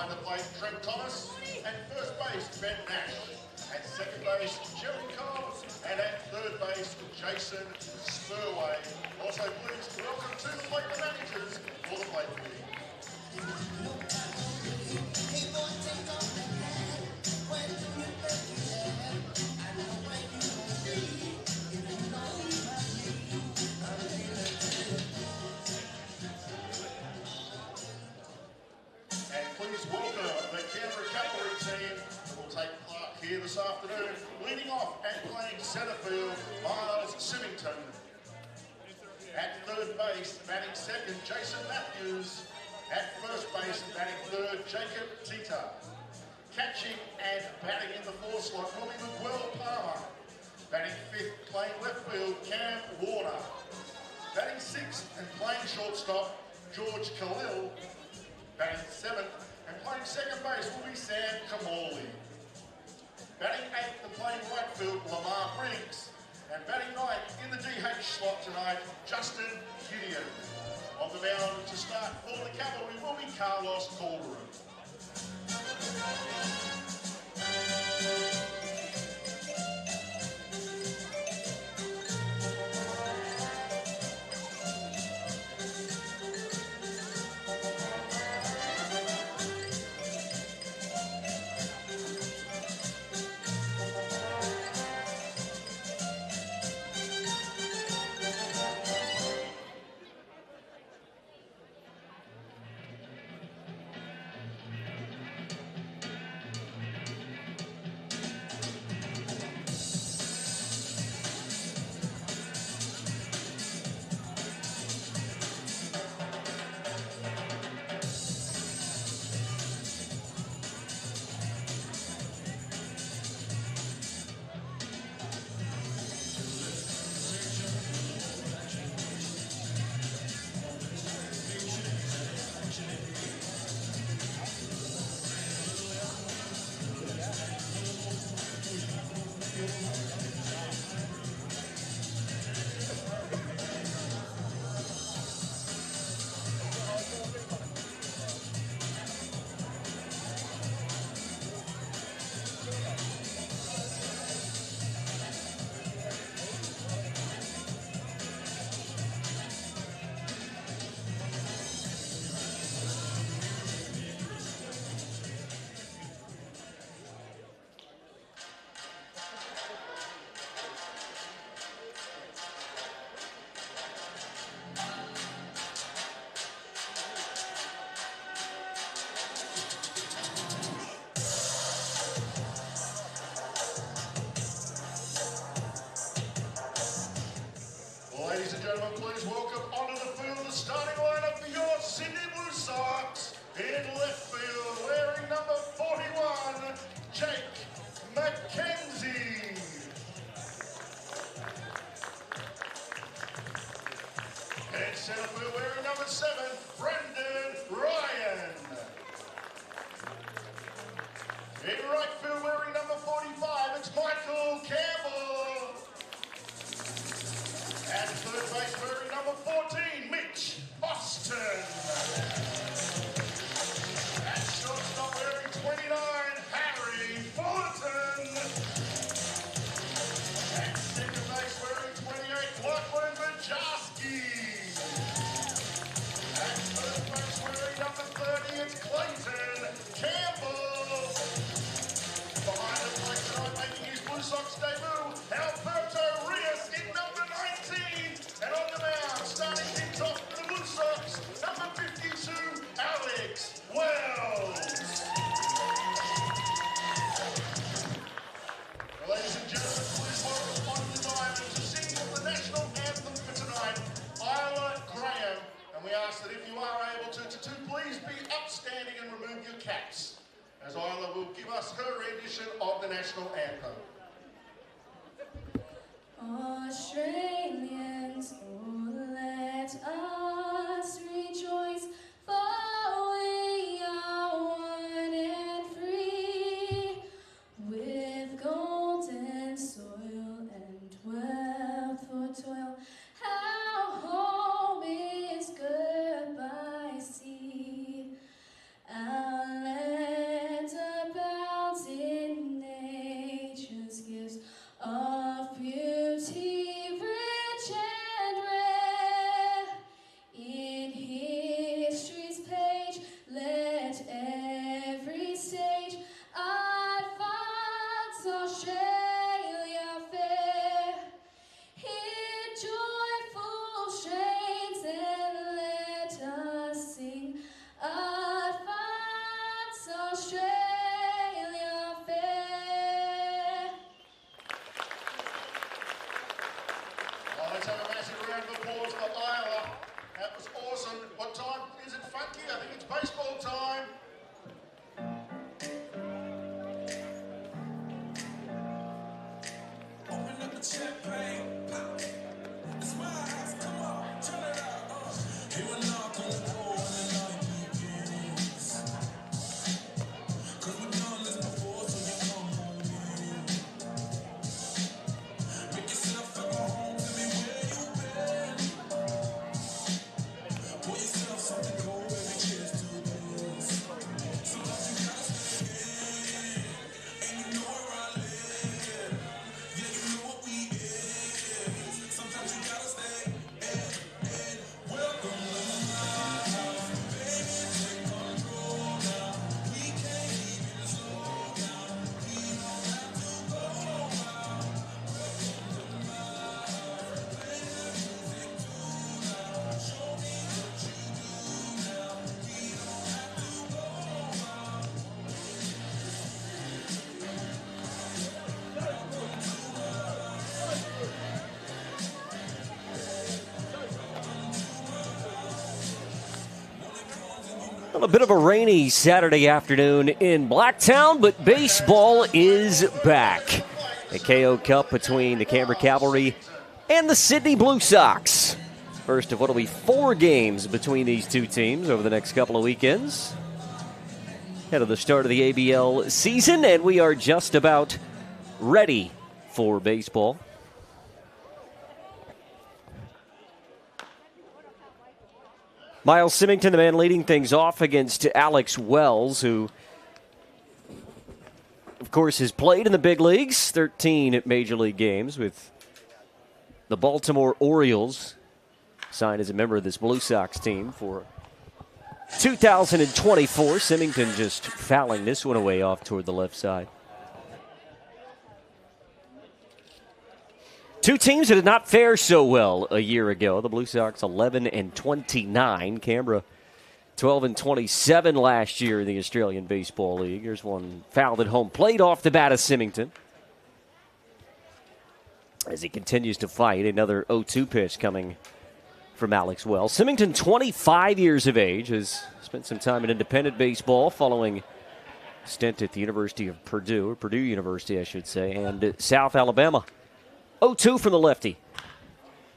Behind the plate, Trent Thomas. At first base, Ben Nash. At second base, Jerry Cobb. And at third base, Jason Spurway. Also pleased to welcome to the plate the managers for the plate meeting. And please welcome the Canberra Cavalry team that will take part here this afternoon. Leading off and playing centre field, Miles Symington. At third base, batting second, Jason Matthews. At first base, batting third, Jacob Tita. Catching and batting in the fourth slot will be Miguel Palmer. Batting fifth, playing left field, Cam Warner. Batting sixth and playing shortstop, George Khalil. Batting seventh and playing second base will be Sam Kamali. Batting eighth and playing right field, Lamar Briggs. And batting ninth in the DH slot tonight, Justin Gideon. On the mound to start for the Cavalry will be Carlos Calderon. Ladies and gentlemen, please welcome onto the field the starting lineup for your Sydney Blue Sox. In left field, wearing number 41, Jake McKenzie. In center field, wearing number 7, Brendan Ryan. In right field, wearing number 45, it's Michael Campbell. At third base, wearing number 14, Mitch Austin. At shortstop, wearing 29, Harry Fullerton. At second base, wearing 28, Lachlan Bajarski. At third base, wearing number 30, it's Clayton Campbell. Behind the plate tonight, making his Blue Sox debut, Alberto Rios in number 19. And on the mound, starting things off for the Blue Sox, number 52, Alex Wells. Well, ladies and gentlemen, please welcome on the diamond to sing the national anthem for tonight, Isla Graham. And we ask that if you are able to please be upstanding and remove your caps, as Isla will give us her rendition of the national anthem. Australians, oh, let us rejoice, for we are one and free, with golden soil and wealth for toil. Our home is good by sea, our land Well, a bit of a rainy Saturday afternoon in Blacktown, but baseball is back. The KO Cup between the Canberra Cavalry and the Sydney Blue Sox. First of what will be 4 games between these two teams over the next couple of weekends. Ahead of the start of the ABL season, and we are just about ready for baseball. Miles Symington, the man leading things off against Alex Wells, who, of course, has played in the big leagues, 13 major league games with the Baltimore Orioles, signed as a member of this Blue Sox team for 2024. Symington just fouling this one away off toward the left side. Two teams that did not fare so well a year ago. The Blue Sox 11-29. Canberra 12-27 last year in the Australian Baseball League. Here's one fouled at home plate off the bat of Symington. As he continues to fight, another 0-2 pitch coming from Alex Wells. Symington, 25 years of age, has spent some time in independent baseball following a stint at the University of Purdue, or Purdue University, I should say, and South Alabama. 0-2 from the lefty.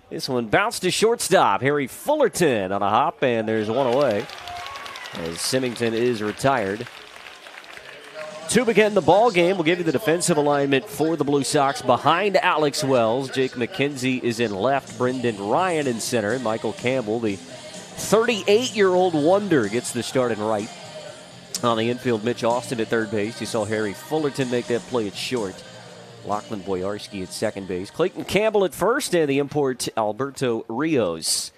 This one bounced to shortstop. Harry Fullerton on a hop, and there's one away as Symington is retired. To begin the ball game, we'll give you the defensive alignment for the Blue Sox. Behind Alex Wells, Jake McKenzie is in left, Brendan Ryan in center, and Michael Campbell, the 38-year-old wonder, gets the start in right. On the infield, Mitch Austin at third base. You saw Harry Fullerton make that play at short. Lachlan Boyarski at second base. Clayton Campbell at first, and the import Alberto Rios.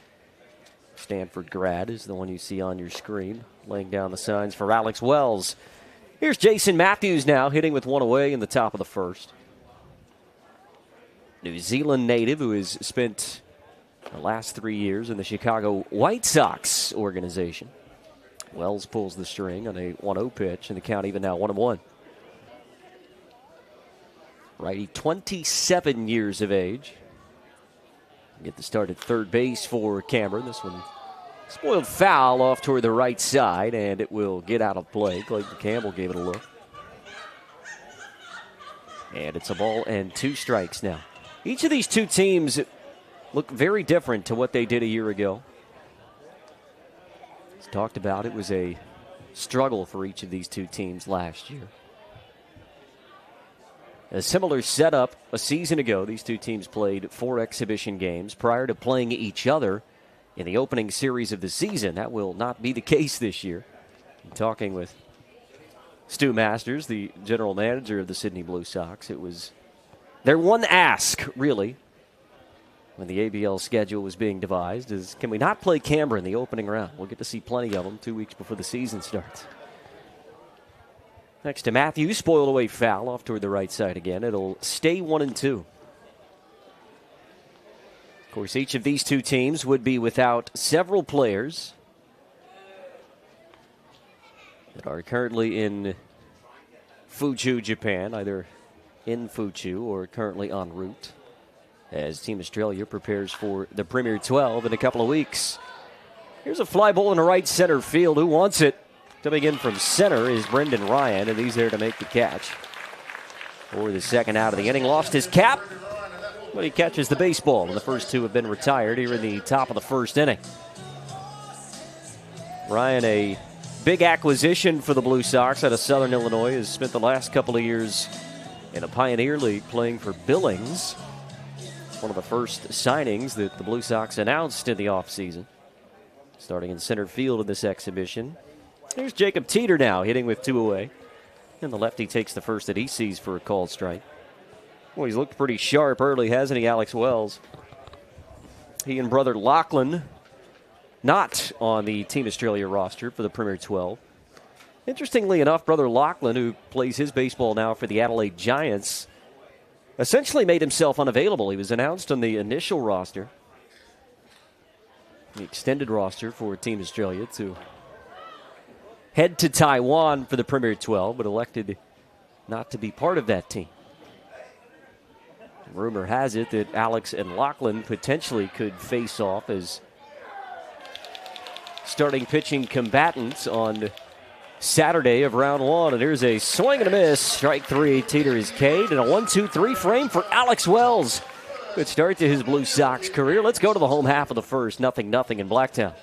Stanford grad is the one you see on your screen, laying down the signs for Alex Wells. Here's Jason Matthews now, hitting with one away in the top of the first. New Zealand native who has spent the last 3 years in the Chicago White Sox organization. Wells pulls the string on a 1-0 pitch, and the count even now 1-1. Righty, 27 years of age. Get the start at third base for Canberra. This one spoiled foul off toward the right side, and it will get out of play. Clayton Campbell gave it a look. And it's a ball and 2 strikes now. Each of these two teams look very different to what they did a year ago. As talked about, it was a struggle for each of these two teams last year. A similar setup a season ago. These two teams played 4 exhibition games prior to playing each other in the opening series of the season. That will not be the case this year. I'm talking with Stu Masters, the general manager of the Sydney Blue Sox. It was their one ask, really, when the ABL schedule was being devised, is can we not play Canberra in the opening round? We'll get to see plenty of them 2 weeks before the season starts. Next to Matthews, spoiled away foul off toward the right side again. It'll stay 1-2. Of course, each of these two teams would be without several players that are currently in Fuchu, Japan, either in Fuchu or currently en route, as Team Australia prepares for the Premier 12 in a couple of weeks. Here's a fly ball in the right center field. Who wants it? Coming in from center is Brendan Ryan, and he's there to make the catch. For the second out of the inning, lost his cap, but he catches the baseball, and the first 2 have been retired here in the top of the first inning. Ryan, a big acquisition for the Blue Sox out of Southern Illinois, has spent the last couple of years in a Pioneer League playing for Billings. One of the first signings that the Blue Sox announced in the offseason. Starting in center field in this exhibition. Here's Jacob Teeter now, hitting with 2 away. And the lefty takes the first that he sees for a called strike. Well, he's looked pretty sharp early, hasn't he, Alex Wells? He and brother Lachlan not on the Team Australia roster for the Premier 12. Interestingly enough, brother Lachlan, who plays his baseball now for the Adelaide Giants, essentially made himself unavailable. He was announced on the initial roster, the extended roster for Team Australia, to head to Taiwan for the Premier 12, but elected not to be part of that team. Rumor has it that Alex and Lachlan potentially could face off as starting pitching combatant on Saturday of round one. And here's a swing and a miss. Strike three. Teeter is K'd. And a 1-2-3 frame for Alex Wells. Good start to his Blue Sox career. Let's go to the home half of the first. 0-0 in Blacktown.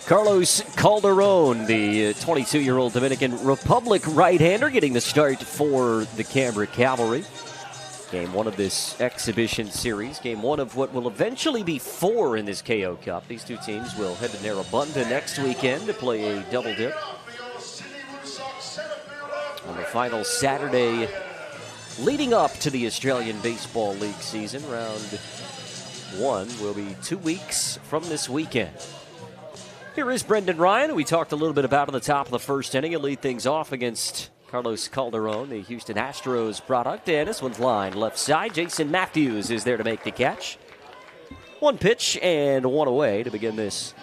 Carlos Calderon, the 22-year-old Dominican Republic right-hander, getting the start for the Canberra Cavalry. Game one of this exhibition series. Game one of what will eventually be four in this KO Cup. These two teams will head to Narrabundah next weekend to play a double dip. On the final Saturday leading up to the Australian Baseball League season, round one will be 2 weeks from this weekend. Here is Brendan Ryan, who we talked a little bit about on the top of the first inning. He'll lead things off against Carlos Calderon, the Houston Astros product. And this one's lined left side. Jason Matthews is there to make the catch. One pitch and one away to begin this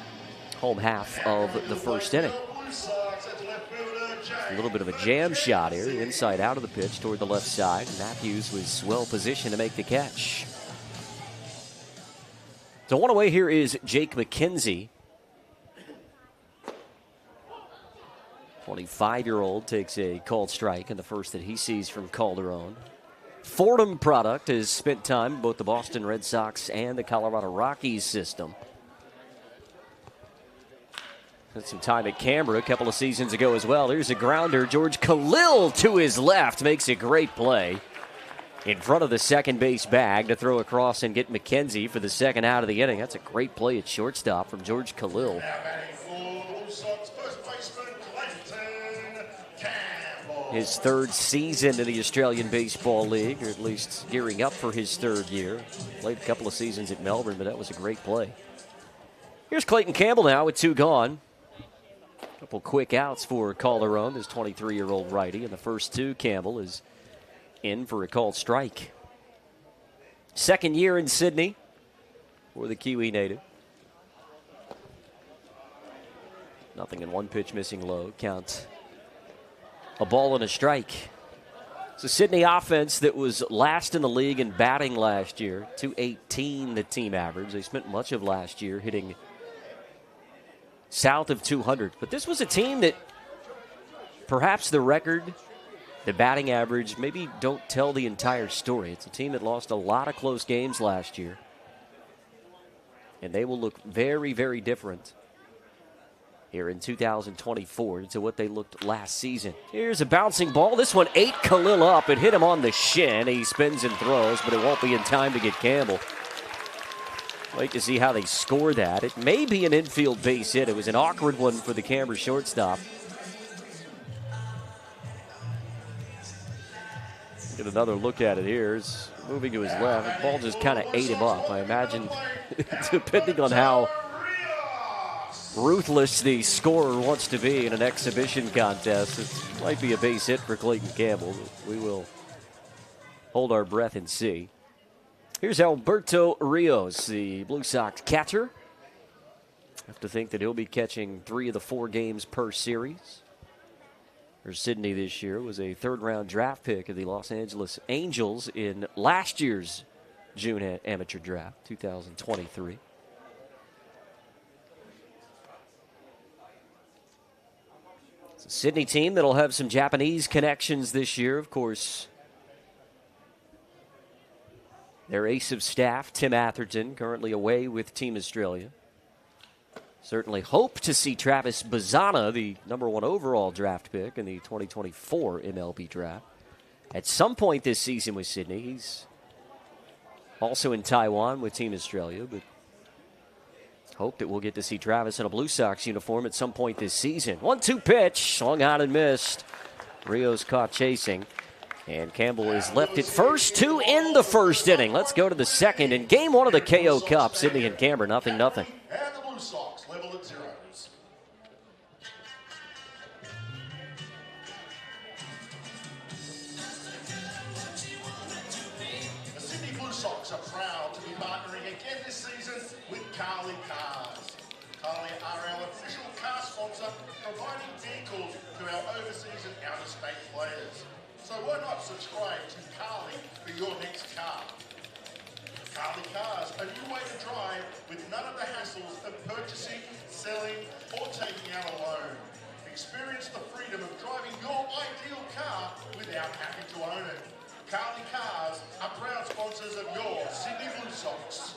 home half of the first inning. A little bit of a jam shot here, inside out of the pitch toward the left side. Matthews was well positioned to make the catch. So one away here is Jake McKenzie. 25-year-old takes a called strike in the first that he sees from Calderon. Fordham product has spent time in both the Boston Red Sox and the Colorado Rockies system. Spent some time at Canberra a couple of seasons ago as well. Here's a grounder. George Khalil to his left makes a great play in front of the second base bag to throw across and get McKenzie for the second out of the inning. That's a great play at shortstop from George Khalil. His third season in the Australian Baseball League, or at least gearing up for his third year. Played a couple of seasons at Melbourne, but that was a great play. Here's Clayton Campbell now with two gone. A couple quick outs for Calderon, this 23-year-old righty. And the first two, Campbell is in for a called strike. Second year in Sydney for the Kiwi native. Nothing in one pitch, missing low. Count a ball and a strike. It's a Sydney offense that was last in the league in batting last year. .218 the team average. They spent much of last year hitting south of 200. But this was a team that perhaps the record, the batting average, maybe don't tell the entire story. It's a team that lost a lot of close games last year. And they will look very, very different here in 2024 to what they looked last season. Here's a bouncing ball. This one ate Khalil up. It hit him on the shin. He spins and throws, but it won't be in time to get Campbell. Wait to see how they score that. It may be an infield base hit. It was an awkward one for the Canberra shortstop. Get another look at it here. It's moving to his left. The ball just kind of ate him up. I imagine, depending on how ruthless the scorer wants to be in an exhibition contest, it might be a base hit for Clayton Campbell. We will hold our breath and see. Here's Alberto Rios, the Blue Sox catcher. Have to think that he'll be catching 3 of the 4 games per series. For Sydney this year was a third-round draft pick of the Los Angeles Angels in last year's June amateur draft, 2023. It's a Sydney team that'll have some Japanese connections this year, of course. Their ace of staff, Tim Atherton, currently away with Team Australia. Certainly hope to see Travis Bazzana, the #1 overall draft pick in the 2024 MLB draft, at some point this season with Sydney. He's also in Taiwan with Team Australia, but hope that we'll get to see Travis in a Blue Sox uniform at some point this season. 1-2 pitch, swung out and missed. Rios caught chasing. And Campbell is left at first, 2 in the first inning. Let's go to the second. In game 1 of the KO Cup, Sydney and Canberra, 0-0. And the Blue Sox level at 0s. The Sydney Blue Sox are proud to be partnering again this season with Carly Cars. Carly are our official car sponsor, providing vehicles to our overseas and out-of-state players. So why not subscribe to Carly for your next car? Carly Cars, a new way to drive with none of the hassles of purchasing, selling, or taking out a loan. Experience the freedom of driving your ideal car without having to own it. Carly Cars are proud sponsors of your Sydney Blue Sox.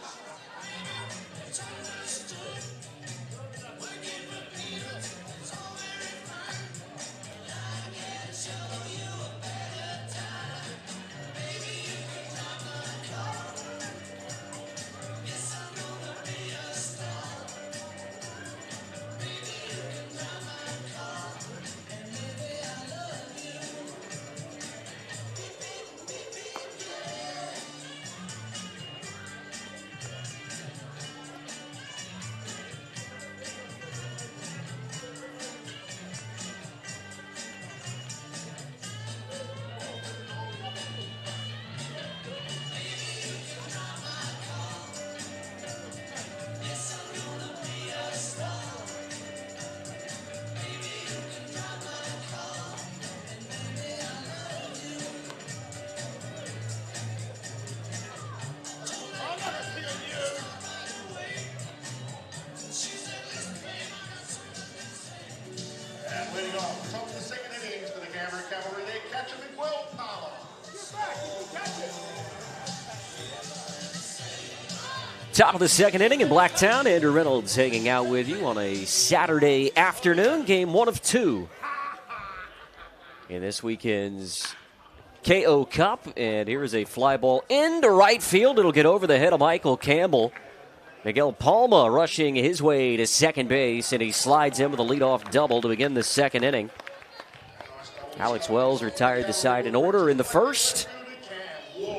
Leading off, top of the second innings for the Canberra Cavalry, their catcher Miguel Palmer. Get back, catch it. Top of the second inning in Blacktown. Andrew Reynolds hanging out with you on a Saturday afternoon. Game 1 of 2 in this weekend's KO Cup. And here is a fly ball into right field. It'll get over the head of Michael Campbell. Miguel Palma rushing his way to second base, and he slides in with a leadoff double to begin the second inning. Alex Wells retired the side in order in the first.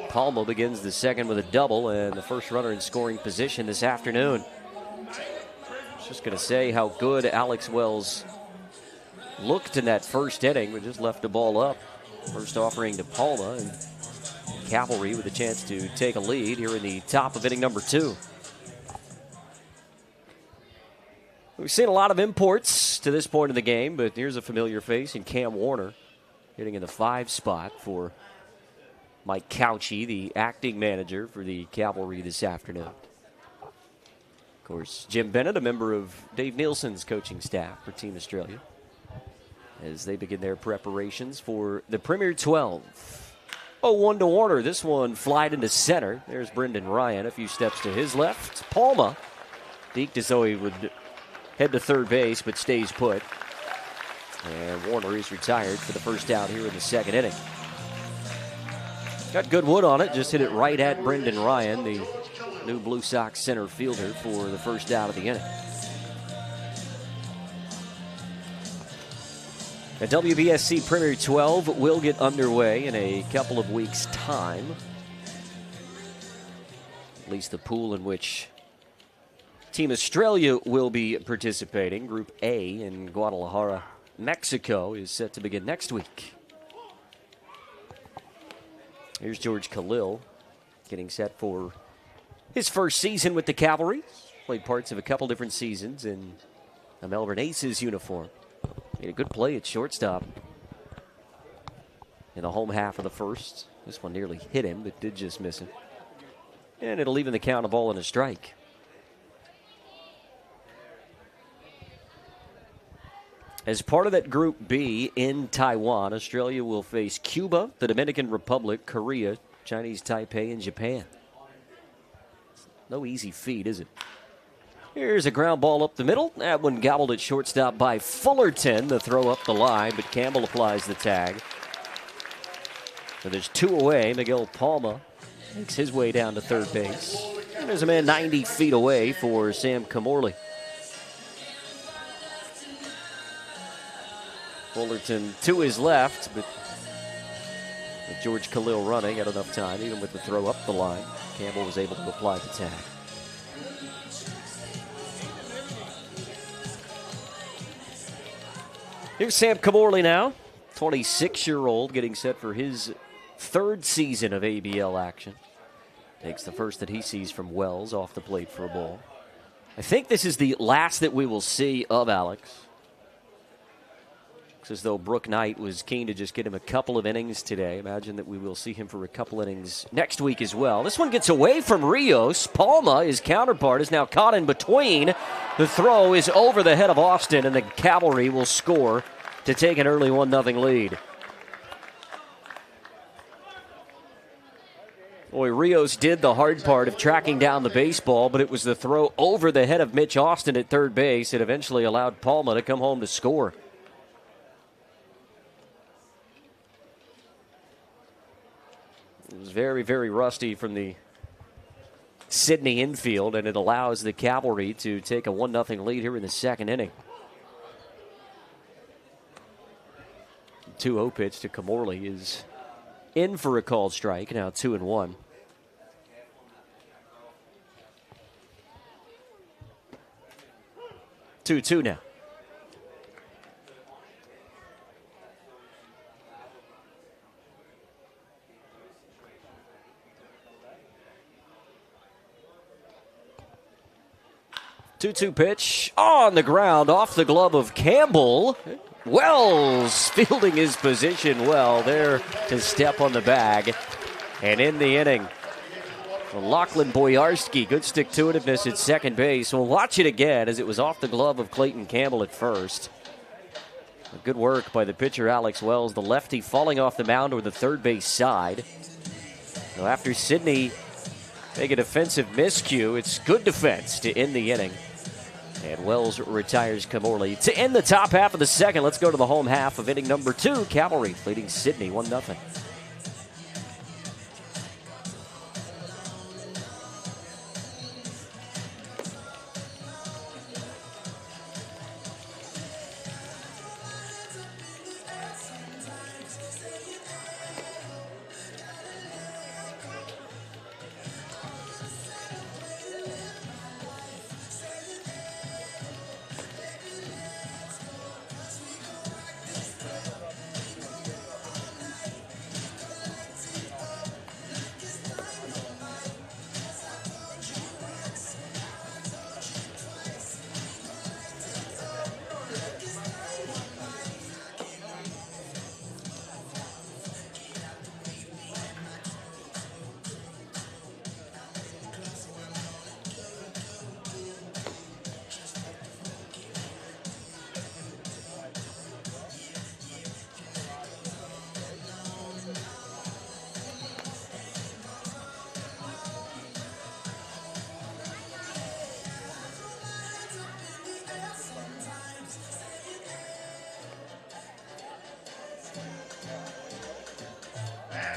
Palma begins the second with a double, and the first runner in scoring position this afternoon. I was just going to say how good Alex Wells looked in that first inning. We just left the ball up. First offering to Palma, and Cavalry with a chance to take a lead here in the top of inning number 2. We've seen a lot of imports to this point in the game, but here's a familiar face in Cam Warner, hitting in the 5 spot for Mike Couchy, the acting manager for the Cavalry this afternoon. Of course, Jim Bennett, a member of Dave Nielsen's coaching staff for Team Australia, as they begin their preparations for the Premier 12. 0-1 to Warner. This one flied into center. There's Brendan Ryan, a few steps to his left. Palma deked as though he would head to third base, but stays put. And Warner is retired for the first out here in the second inning. Got good wood on it, just hit it right at Brendan Ryan, the new Blue Sox center fielder, for the first out of the inning. The WBSC Premier 12 will get underway in a couple of weeks' time. At least the pool in which Team Australia will be participating, Group A in Guadalajara, Mexico, is set to begin next week. Here's George Khalil getting set for his first season with the Cavalry. Played parts of a couple different seasons in a Melbourne Aces uniform. Made a good play at shortstop in the home half of the first. This one nearly hit him, but did just miss him. And it'll even the count, a ball and a strike. As part of that Group B in Taiwan, Australia will face Cuba, the Dominican Republic, Korea, Chinese Taipei, and Japan. No easy feat, is it? Here's a ground ball up the middle. That one gobbled at shortstop by Fullerton. The throw up the line, but Campbell applies the tag. So there's 2 away. Miguel Palma makes his way down to third base. And there's a man 90 feet away for Sam Camorley. Fullerton to his left, but with George Khalil running, had enough time, even with the throw up the line. Campbell was able to apply the tag. Here's Sam Camorley now, 26-year-old, getting set for his third season of ABL action. Takes the first that he sees from Wells off the plate for a ball. I think this is the last that we will see of Alex. Looks as though Brooke Knight was keen to just get him a couple of innings today. Imagine that we will see him for a couple innings next week as well. This one gets away from Rios. Palma, his counterpart, is now caught in between. The throw is over the head of Austin, and the Cavalry will score to take an early 1-0 lead. Boy, Rios did the hard part of tracking down the baseball, but it was the throw over the head of Mitch Austin at third base that eventually allowed Palma to come home to score. It was very, very rusty from the Sydney infield, and it allows the Cavalry to take a 1-0 lead here in the second inning. 2-0 pitch to Camorley is in for a called strike, now 2-1. Two now. Two-two pitch on the ground, off the glove of Campbell. Wells fielding his position well there to step on the bag. And in the inning, Lachlan Boyarski, good stick-to-itiveness at second base. We'll watch it again as it was off the glove of Clayton Campbell at first. Good work by the pitcher Alex Wells, the lefty falling off the mound or the third base side. Now after Sydney make a defensive miscue, it's good defense to end the inning. And Wells retires Camorley. To end the top half of the second, let's go to the home half of inning number 2. Cavalry leading Sydney 1-0.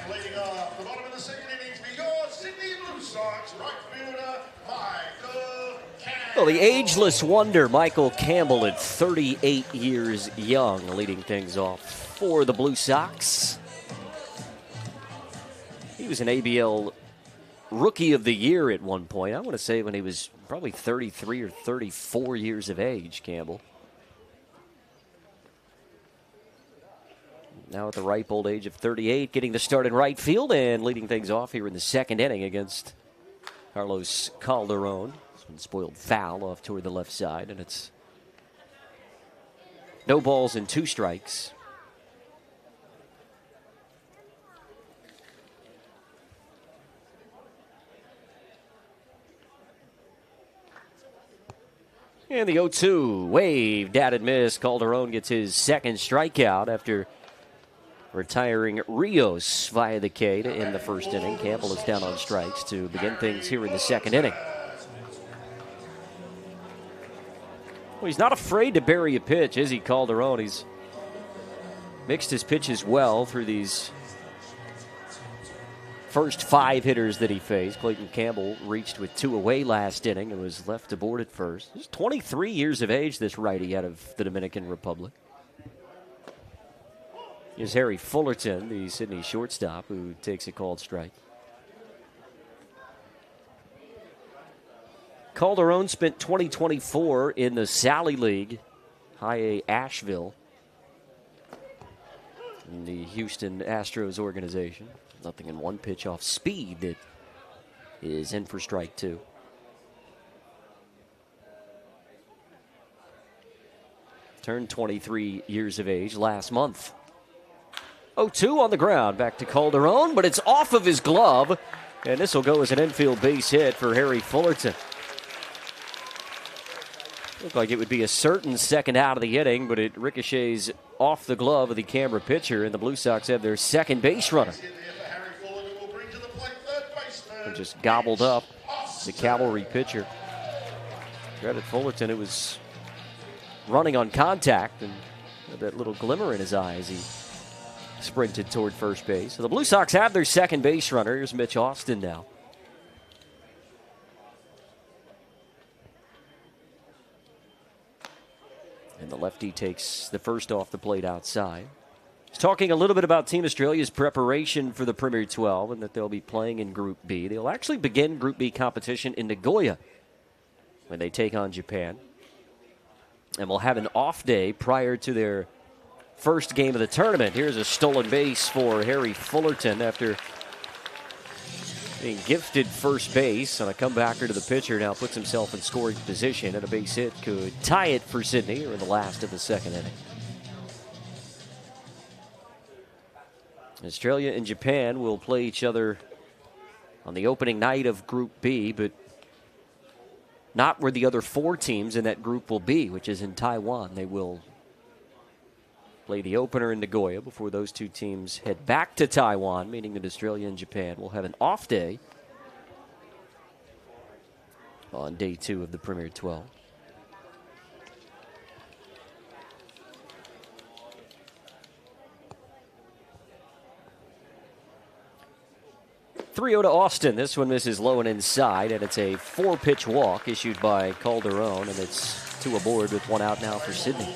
Leading off the bottom of the second innings for your Sydney Blue Sox right fielder, Michael Campbell. Well, the ageless wonder, Michael Campbell, at 38 years young, leading things off for the Blue Sox. He was an ABL Rookie of the Year at one point. I want to say when he was probably 33 or 34 years of age, Campbell. now at the ripe old age of 38, getting the start in right field and leading things off here in the second inning against Carlos Calderon. It's been spoiled foul off toward the left side, and it's no balls and 2 strikes. And the 0-2, waved, batted miss. Calderon gets his second strikeout after retiring Rios via the K to end the first inning. Campbell is down on strikes to begin things here in the second inning. Well, he's not afraid to bury a pitch, is he, Calderon? He's mixed his pitches well through these first 5 hitters that he faced. Clayton Campbell reached with 2 away last inning and was left aboard at first. He's 23 years of age, this righty out of the Dominican Republic. Here's Harry Fullerton, the Sydney shortstop, who takes a called strike. Calderon spent 2024 in the Sally League, High A Asheville, in the Houston Astros organization. Nothing in one pitch off speed that is in for strike 2. Turned 23 years of age last month. 0-2 on the ground. Back to Calderon, but it's off of his glove. And this will go as an infield base hit for Harry Fullerton. Looked like it would be a certain second out of the inning, but it ricochets off the glove of the Canberra pitcher, and the Blue Sox have their second base runner. Just gobbled up the Cavalry pitcher. Credit Fullerton, it was running on contact and had that little glimmer in his eye as he sprinted toward first base. So the Blue Sox have their second base runner. Here's Mitch Austin now. And the lefty takes the first off the plate outside. He's talking a little bit about Team Australia's preparation for the Premier 12 and that they'll be playing in Group B. They'll actually begin Group B competition in Nagoya when they take on Japan. And we'll have an off day prior to their first game of the tournament. Here's a stolen base for Harry Fullerton after being gifted first base on a comebacker to the pitcher. Now puts himself in scoring position, and a base hit could tie it for Sydney or in the last of the second inning. Australia and Japan will play each other on the opening night of Group B, but not where the other 4 teams in that group will be, which is in Taiwan. They will play the opener in Nagoya before those 2 teams head back to Taiwan, meaning that Australia and Japan will have an off day on day 2 of the Premier 12. 3-0 to Austin. This one misses low and inside, and it's a 4-pitch walk issued by Calderon, and it's 2 aboard with 1 out now for Sydney.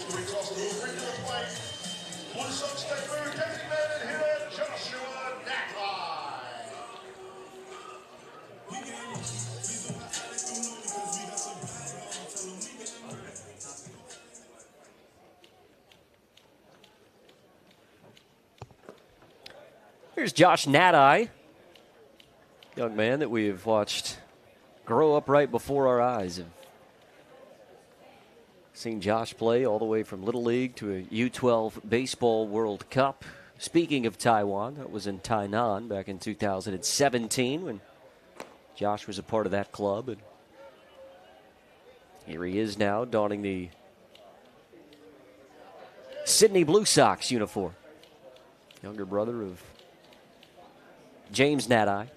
Here's Josh Nadai, young man that we have watched grow up right before our eyes. Have seen Josh play all the way from Little League to a U12 Baseball World Cup. Speaking of Taiwan, that was in Tainan back in 2017 when Josh was a part of that club. And here he is now donning the Sydney Blue Sox uniform. Younger brother of James Nadai,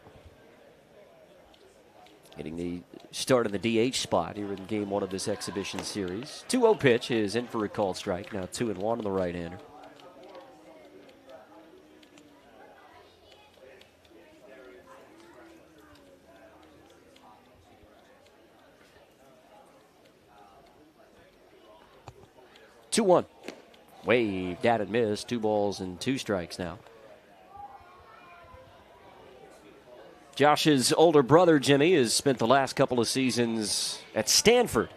getting the start in the DH spot here in Game 1 of this exhibition series. 2-0 pitch is in for a called strike. Now 2-1 on the right-hander. Two-1. Waved, batted, missed. 2 balls and 2 strikes now. Josh's older brother, Jimmy, has spent the last couple of seasons at Stanford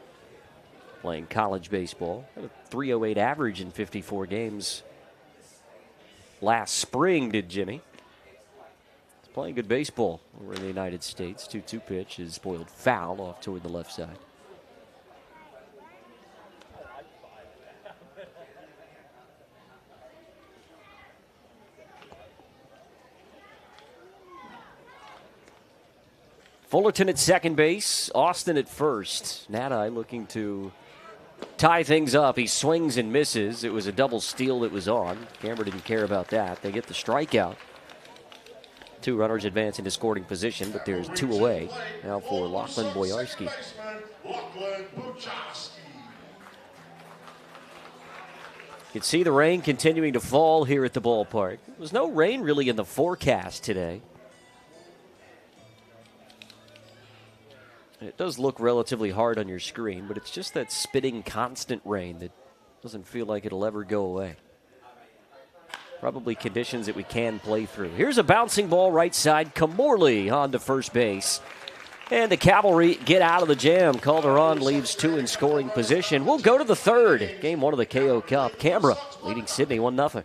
playing college baseball. Had a .308 average in 54 games last spring, did Jimmy. He's playing good baseball over in the United States. 2-2 pitch is spoiled foul off toward the left side. Fullerton at second base, Austin at first. Nadai looking to tie things up. He swings and misses. It was a double steal that was on. Canberra didn't care about that. They get the strikeout. 2 runners advance into scoring position, but there's 2 away now for Lachlan Boyarski. You can see the rain continuing to fall here at the ballpark. There was no rain really in the forecast today. It does look relatively hard on your screen, but it's just that spitting constant rain that doesn't feel like it'll ever go away. Probably conditions that we can play through. Here's a bouncing ball right side. Kamorley on to first base. And the Cavalry get out of the jam. Calderon leaves 2 in scoring position. We'll go to the third. Game 1 of the KO Cup. Canberra leading Sydney 1-0.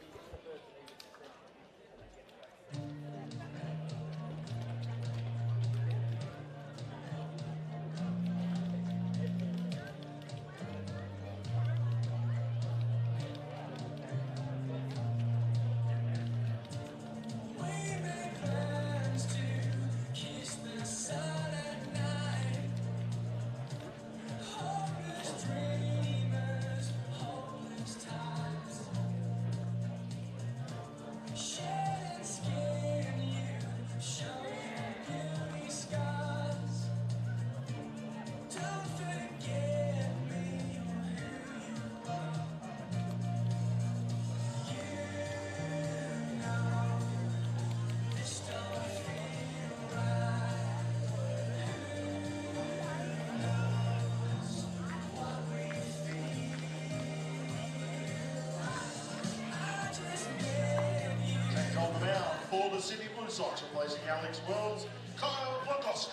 For the Sydney Blue Sox, replacing Alex Wells, Kyle Blakowski.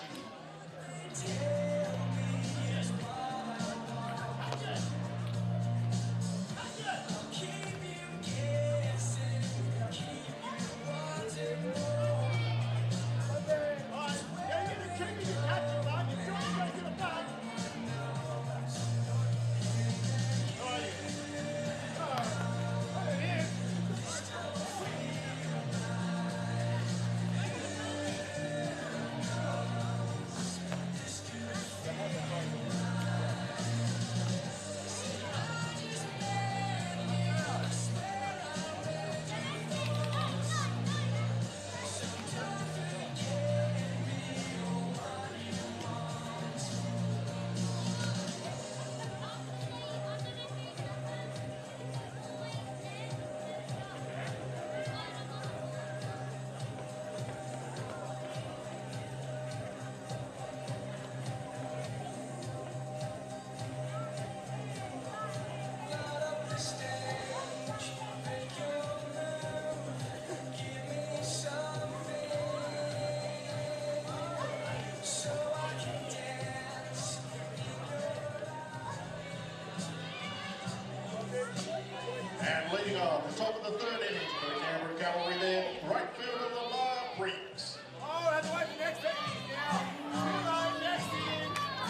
And leading off the top of the third inning for the Canberra Cavalry there, right fielder Lamar Briggs.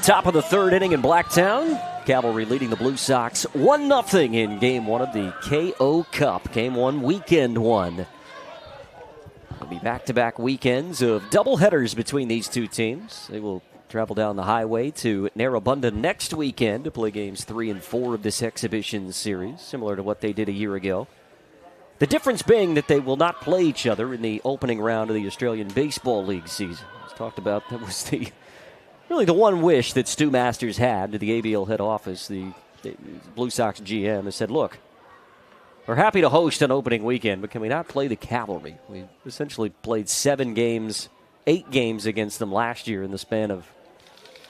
Top of the third inning in Blacktown. Cavalry leading the Blue Sox 1-0 in Game 1 of the KO Cup. Game 1, Weekend 1. It'll be back-to-back weekends of doubleheaders between these two teams. They will travel down the highway to Narrabundah next weekend to play games 3 and 4 of this exhibition series, similar to what they did a year ago. The difference being that they will not play each other in the opening round of the Australian Baseball League season. As talked about, that was really the one wish that Stu Masters had to the ABL head office. The Blue Sox GM has said, look, we're happy to host an opening weekend, but can we not play the Cavalry? We essentially played 8 games against them last year in the span of,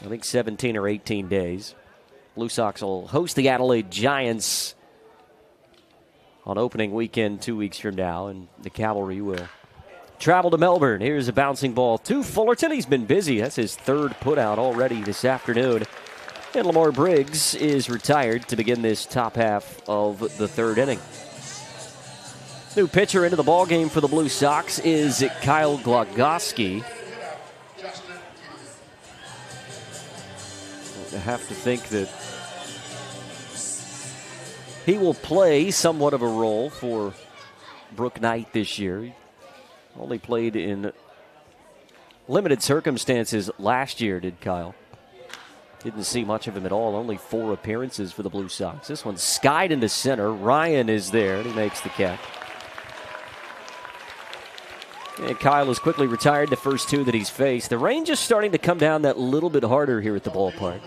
I think, 17 or 18 days. Blue Sox will host the Adelaide Giants on opening weekend 2 weeks from now, and the Cavalry will travel to Melbourne. Here's a bouncing ball to Fullerton. He's been busy. That's his third putout already this afternoon. And Lamar Briggs is retired to begin this top half of the third inning. New pitcher into the ballgame for the Blue Sox is Kyle Glogowski. I have to think that he will play somewhat of a role for Brooke Knight this year. He only played in limited circumstances last year, did Kyle. Didn't see much of him at all. Only 4 appearances for the Blue Sox. This one's skied into center. Ryan is there, and he makes the catch. And Kyle has quickly retired the first 2 that he's faced. The rain just starting to come down that little bit harder here at the ballpark.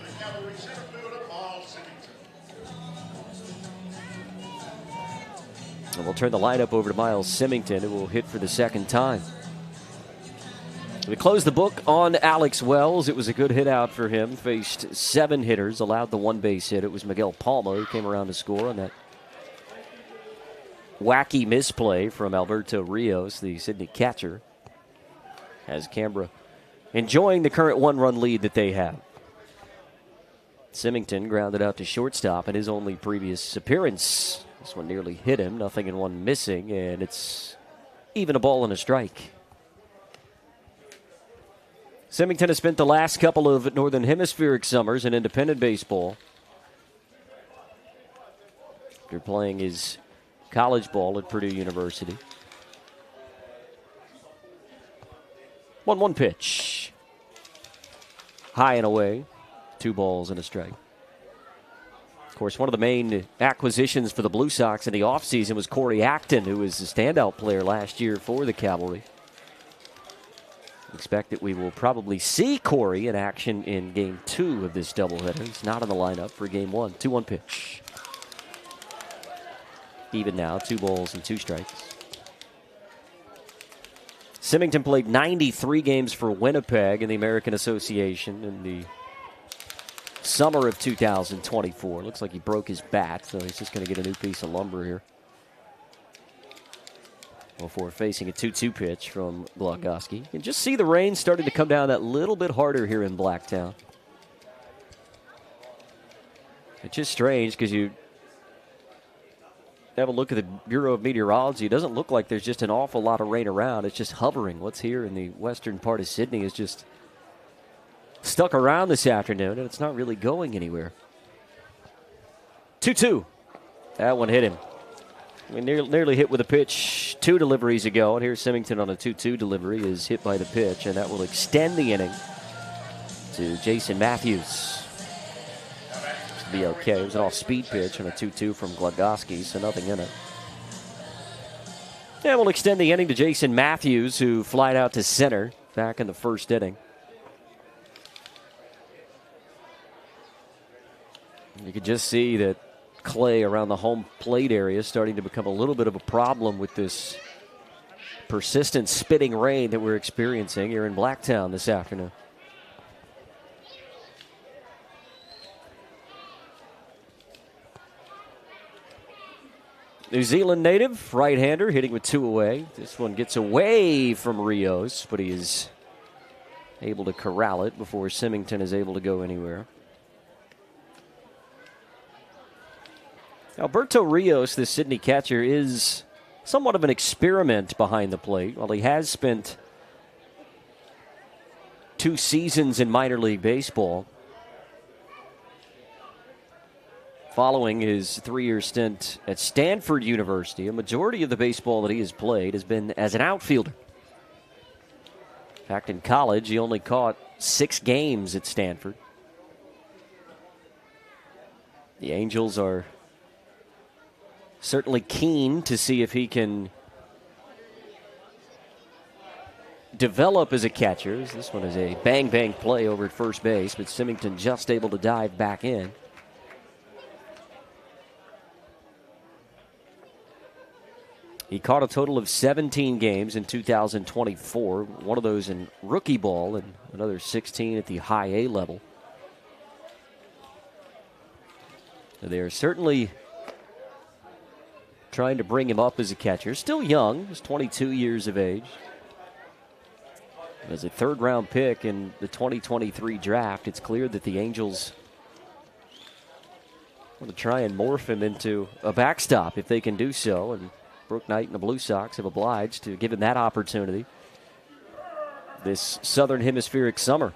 And we'll turn the lineup over to Miles Symington, who will hit for the second time. We closed the book on Alex Wells. It was a good hit out for him. Faced 7 hitters, allowed the 1 base hit. It was Miguel Palma who came around to score on that wacky misplay from Alberto Rios, the Sydney catcher, as Canberra enjoying the current 1-run lead that they have. Symington grounded out to shortstop in his only previous appearance. This one nearly hit him, nothing in 1 missing, and it's even a ball and a strike. Symington has spent the last couple of Northern Hemispheric summers in independent baseball. After playing his college ball at Purdue University. 1-1 pitch. High and away. 2 balls and a strike. Of course, one of the main acquisitions for the Blue Sox in the offseason was Corey Acton, who was a standout player last year for the Cavalry. Expect that we will probably see Corey in action in Game 2 of this doubleheader. He's not in the lineup for Game 1. 2-1 pitch. Even now, 2 balls and 2 strikes. Symington played 93 games for Winnipeg in the American Association in the summer of 2024. Looks like he broke his bat, so he's just going to get a new piece of lumber here before facing a 2-2 pitch from Glogowski. You can just see the rain starting to come down that little bit harder here in Blacktown. It's just strange because you have a look at the Bureau of Meteorology. It doesn't look like there's just an awful lot of rain around. It's just hovering. What's here in the western part of Sydney is just stuck around this afternoon, and it's not really going anywhere. 2-2. That one hit him. We nearly hit with a pitch 2 deliveries ago, and here's Symington on a 2-2 delivery, is hit by the pitch, and that will extend the inning to Jason Matthews. Should be okay. It was an off-speed pitch on a 2-2 from Glogowski, so nothing in it. Yeah, we'll extend the inning to Jason Matthews, who flied out to center back in the first inning. You could just see that clay around the home plate area is starting to become a little bit of a problem with this persistent spitting rain that we're experiencing here in Blacktown this afternoon. New Zealand native, right-hander, hitting with 2 away. This one gets away from Rios, but he is able to corral it before Symington is able to go anywhere. Alberto Rios, the Sydney catcher, is somewhat of an experiment behind the plate. While he has spent 2 seasons in minor league baseball, following his 3-year stint at Stanford University, a majority of the baseball that he has played has been as an outfielder. In fact, in college, he only caught 6 games at Stanford. The Angels are certainly keen to see if he can develop as a catcher. This one is a bang-bang play over at first base, but Symington just able to dive back in. He caught a total of 17 games in 2024, one of those in rookie ball and another 16 at the high A level. They are certainly trying to bring him up as a catcher. Still young, he's 22 years of age. As a 3rd-round pick in the 2023 draft, it's clear that the Angels want to try and morph him into a backstop if they can do so. And Brooke Knight and the Blue Sox have obliged to give him that opportunity this Southern Hemispheric summer.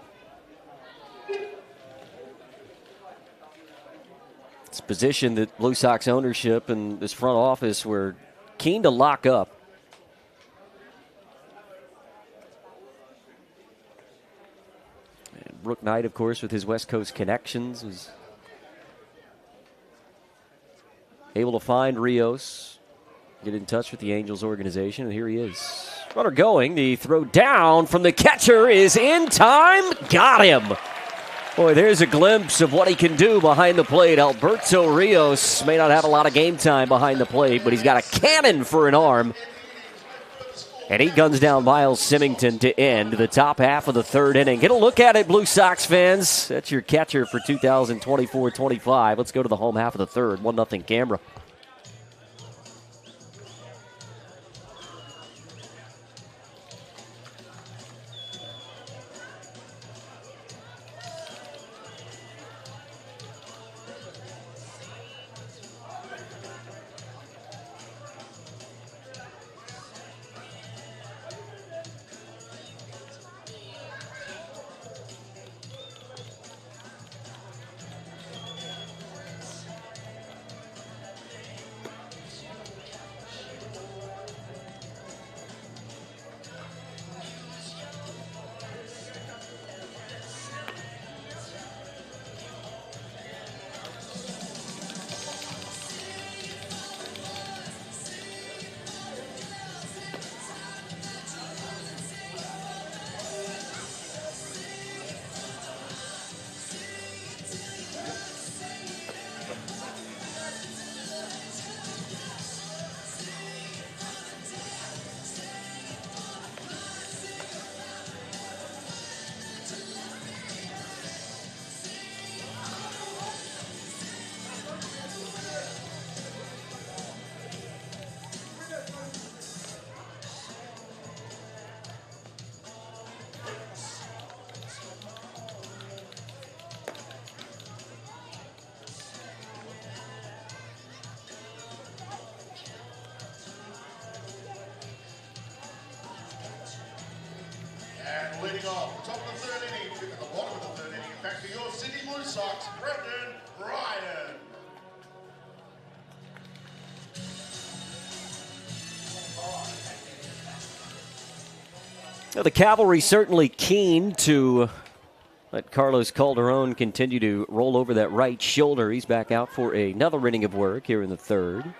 It's a position that Blue Sox ownership and this front office were keen to lock up. And Brooke Knight, of course, with his West Coast connections, was able to find Rios, get in touch with the Angels organization, and here he is. Runner going, the throw down from the catcher is in time, got him. Boy, there's a glimpse of what he can do behind the plate. Alberto Rios may not have a lot of game time behind the plate, but he's got a cannon for an arm. And he guns down Miles Symington to end the top half of the third inning. Get a look at it, Blue Sox fans. That's your catcher for 2024-25. Let's go to the home half of the third. 1-0 Canberra. Leading off, the top of the third inning, at the bottom of the third inning, back to your Sydney Blue Sox, Brendan Ryan. Now, the Cavalry certainly keen to let Carlos Calderon continue to roll over that right shoulder. He's back out for another inning of work here in the third.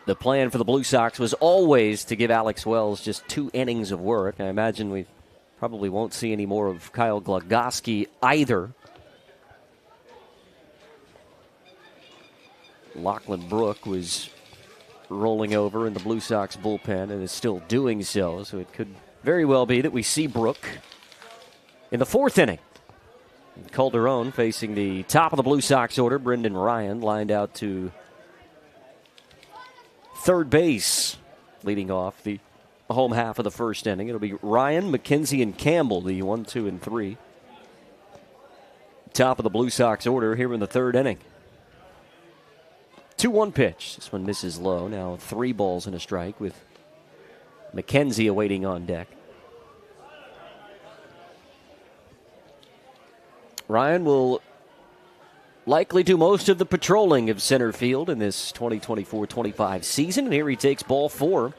The plan for the Blue Sox was always to give Alex Wells just 2 innings of work. I imagine we probably won't see any more of Kyle Glogoski either. Lachlan Brook was rolling over in the Blue Sox bullpen and is still doing so. So it could very well be that we see Brook in the fourth inning. Calderon facing the top of the Blue Sox order. Brendan Ryan lined out to third base, leading off the home half of the first inning. It'll be Ryan, McKenzie, and Campbell, the 1, 2, and 3. Top of the Blue Sox order here in the third inning. 2-1 pitch. This one misses low. Now 3 balls and a strike with McKenzie awaiting on deck. Ryan will likely do most of the patrolling of center field in this 2024-25 season. And here he takes ball 4.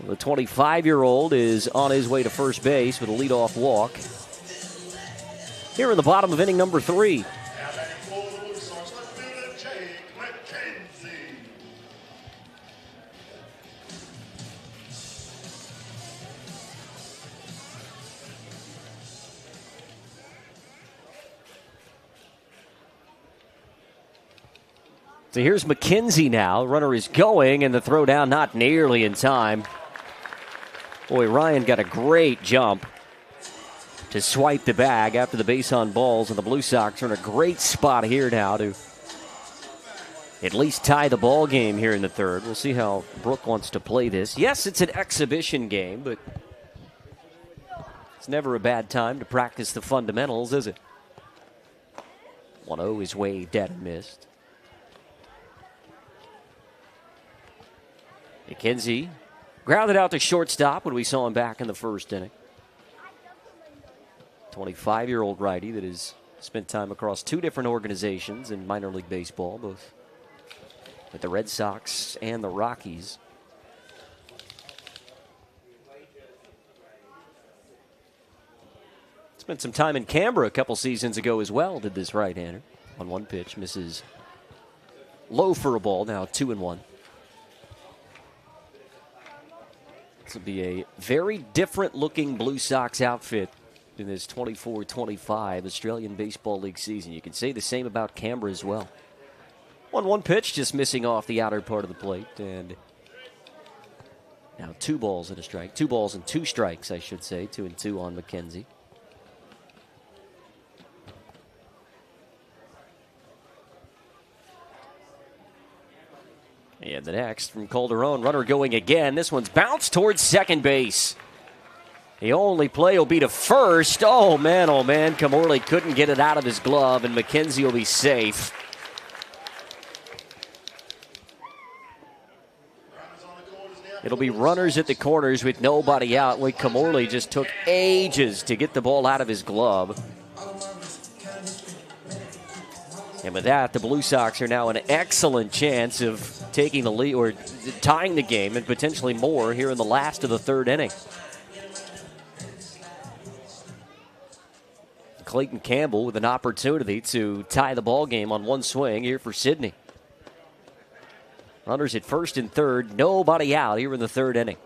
The 25-year-old is on his way to first base with a leadoff walk. Here in the bottom of inning number 3. So here's McKenzie now. Runner is going, and the throw down not nearly in time. Boy, Ryan got a great jump to swipe the bag after the base on balls, and the Blue Sox are in a great spot here now to at least tie the ball game here in the third. We'll see how Brook wants to play this. Yes, it's an exhibition game, but it's never a bad time to practice the fundamentals, is it? 1-0 is way dead and missed. McKenzie grounded out to shortstop when we saw him back in the first inning. 25-year-old righty that has spent time across two different organizations in minor league baseball, both with the Red Sox and the Rockies. Spent some time in Canberra a couple seasons ago as well, did this right-hander. On one pitch, misses low for a ball, now 2-1. This will be a very different-looking Blue Sox outfit in this 24-25 Australian Baseball League season. You can say the same about Canberra as well. 1-1 pitch, just missing off the outer part of the plate, and now 2 balls and a strike. 2 balls and 2 strikes, I should say. 2-2 on McKenzie. And the next from Calderon, runner going again. This one's bounced towards second base. The only play will be to first. Oh, man, Camorley couldn't get it out of his glove, and McKenzie will be safe. It'll be runners at the corners with nobody out. Wait, Camorley just took ages to get the ball out of his glove. And with that, the Blue Sox are now an excellent chance of taking the lead or tying the game and potentially more here in the last of the third inning. Clayton Campbell with an opportunity to tie the ball game on one swing here for Sydney. Runners at first and third, nobody out here in the third inning.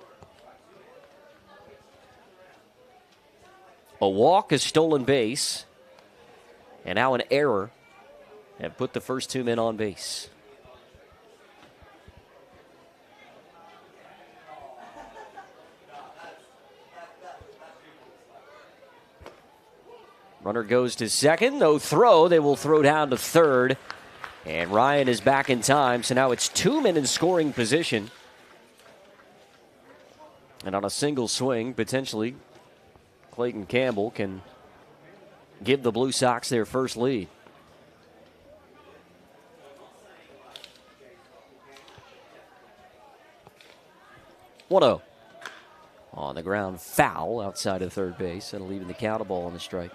A walk, a stolen base, and now an error have put the first 2 men on base. Runner goes to second, no throw. They will throw down to third. And Ryan is back in time, so now it's 2 men in scoring position. And on a single swing, potentially, Clayton Campbell can give the Blue Sox their first lead. 1-0. On the ground, foul outside of third base. That'll even the count a ball on the strike.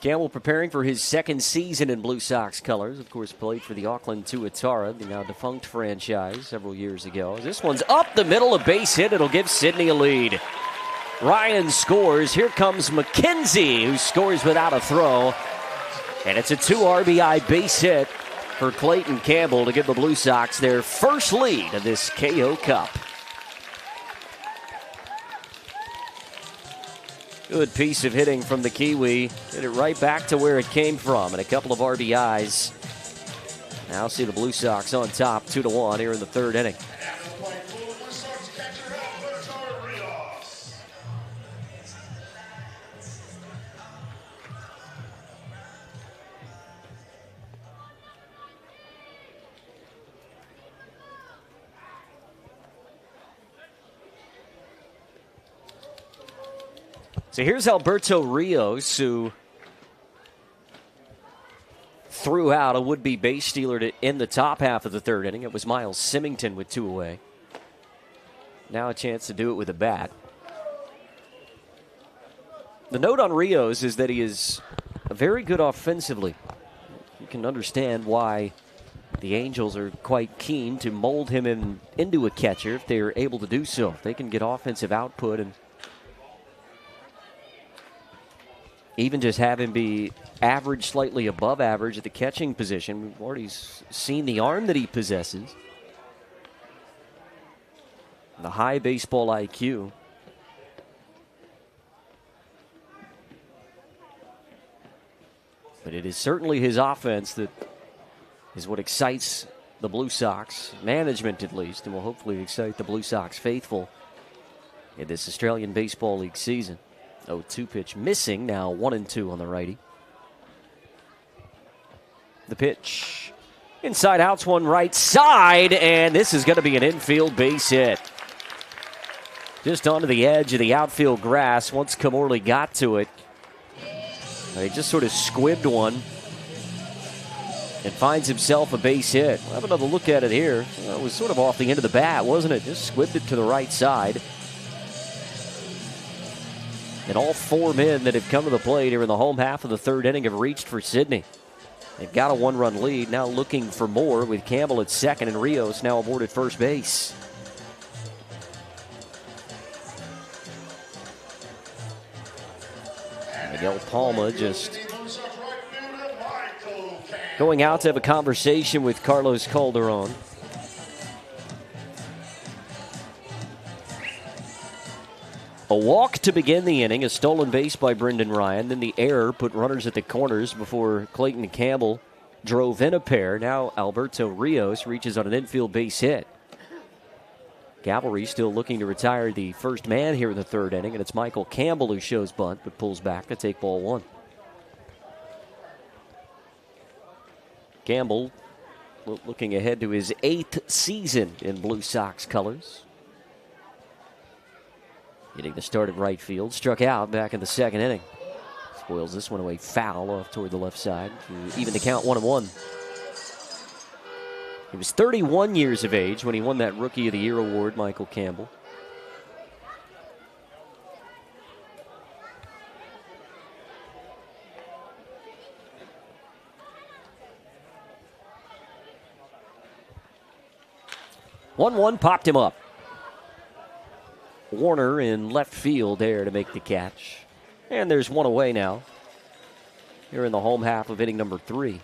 Campbell preparing for his second season in Blue Sox colors. Of course, played for the Auckland Tuatara, the now defunct franchise, several years ago. This one's up the middle, a base hit. It'll give Sydney a lead. Ryan scores. Here comes McKenzie, who scores without a throw. And it's a 2 RBI base hit for Clayton Campbell to give the Blue Sox their first lead of this KO Cup. Good piece of hitting from the Kiwi. Hit it right back to where it came from, and a couple of RBIs. Now see the Blue Sox on top, 2-1 here in the third inning. So here's Alberto Rios, who threw out a would-be base stealer to end the top half of the third inning. It was Miles Symington with 2 away. Now a chance to do it with a bat. The note on Rios is that he is very good offensively. You can understand why the Angels are quite keen to mold him into a catcher if they're able to do so. If they can get offensive output and even just have him be average, slightly above average at the catching position. We've already seen the arm that he possesses. The high baseball IQ. But it is certainly his offense that is what excites the Blue Sox, management at least, and will hopefully excite the Blue Sox faithful in this Australian Baseball League season. 0-2 pitch missing, now 1-2 on the righty. The pitch. Inside out's one right side, and this is going to be an infield base hit. Just onto the edge of the outfield grass once Camorley got to it. He just sort of squibbed one and finds himself a base hit. We'll have another look at it here. Well, it was sort of off the end of the bat, wasn't it? Just squibbed it to the right side. And all four men that have come to the plate here in the home half of the third inning have reached for Sydney. They've got a one-run lead, now looking for more with Campbell at second and Rios now aboard at first base. Miguel Palma just going out to have a conversation with Carlos Calderon. A walk to begin the inning, a stolen base by Brendan Ryan. Then the error put runners at the corners before Clayton Campbell drove in a pair. Now Alberto Rios reaches on an infield base hit. Cavalry still looking to retire the first man here in the third inning, and it's Michael Campbell who shows bunt but pulls back to take ball one. Campbell looking ahead to his 8th season in Blue Sox colors. Getting the start at right field, struck out back in the second inning. Spoils this one away, foul off toward the left side to even the count 1-1. He was 31 years of age when he won that Rookie of the Year award, Michael Campbell. One popped him up. Warner in left field there to make the catch. And there's one away now. Here in the home half of inning number 3.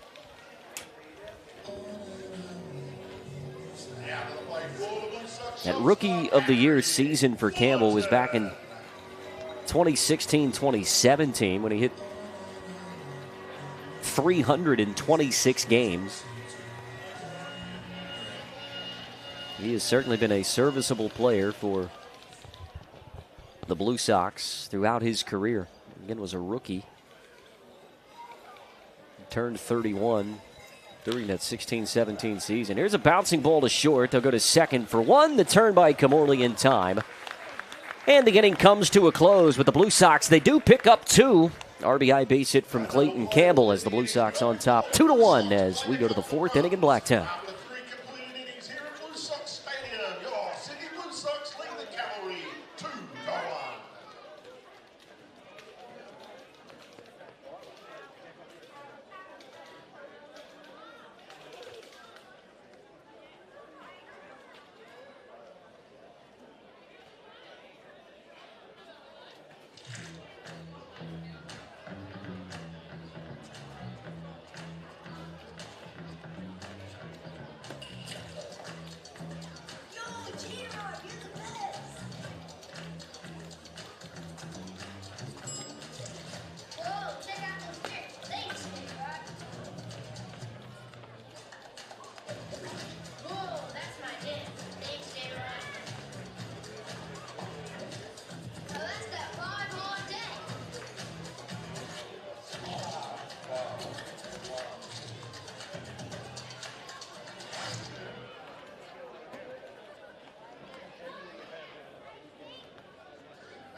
That Rookie of the Year season for Campbell was back in 2016-2017 when he hit 326 games. He has certainly been a serviceable player for the Blue Sox throughout his career. Again, was a rookie. He turned 31 during that 16-17 season. Here's a bouncing ball to short. They'll go to second for one. The turn by Camorley in time. And the inning comes to a close with the Blue Sox. They do pick up 2. RBI base hit from Clayton Campbell as the Blue Sox on top 2-1 as we go to the 4th inning in Blacktown. Sydney Blue Sox lead the Cavalry 2-1.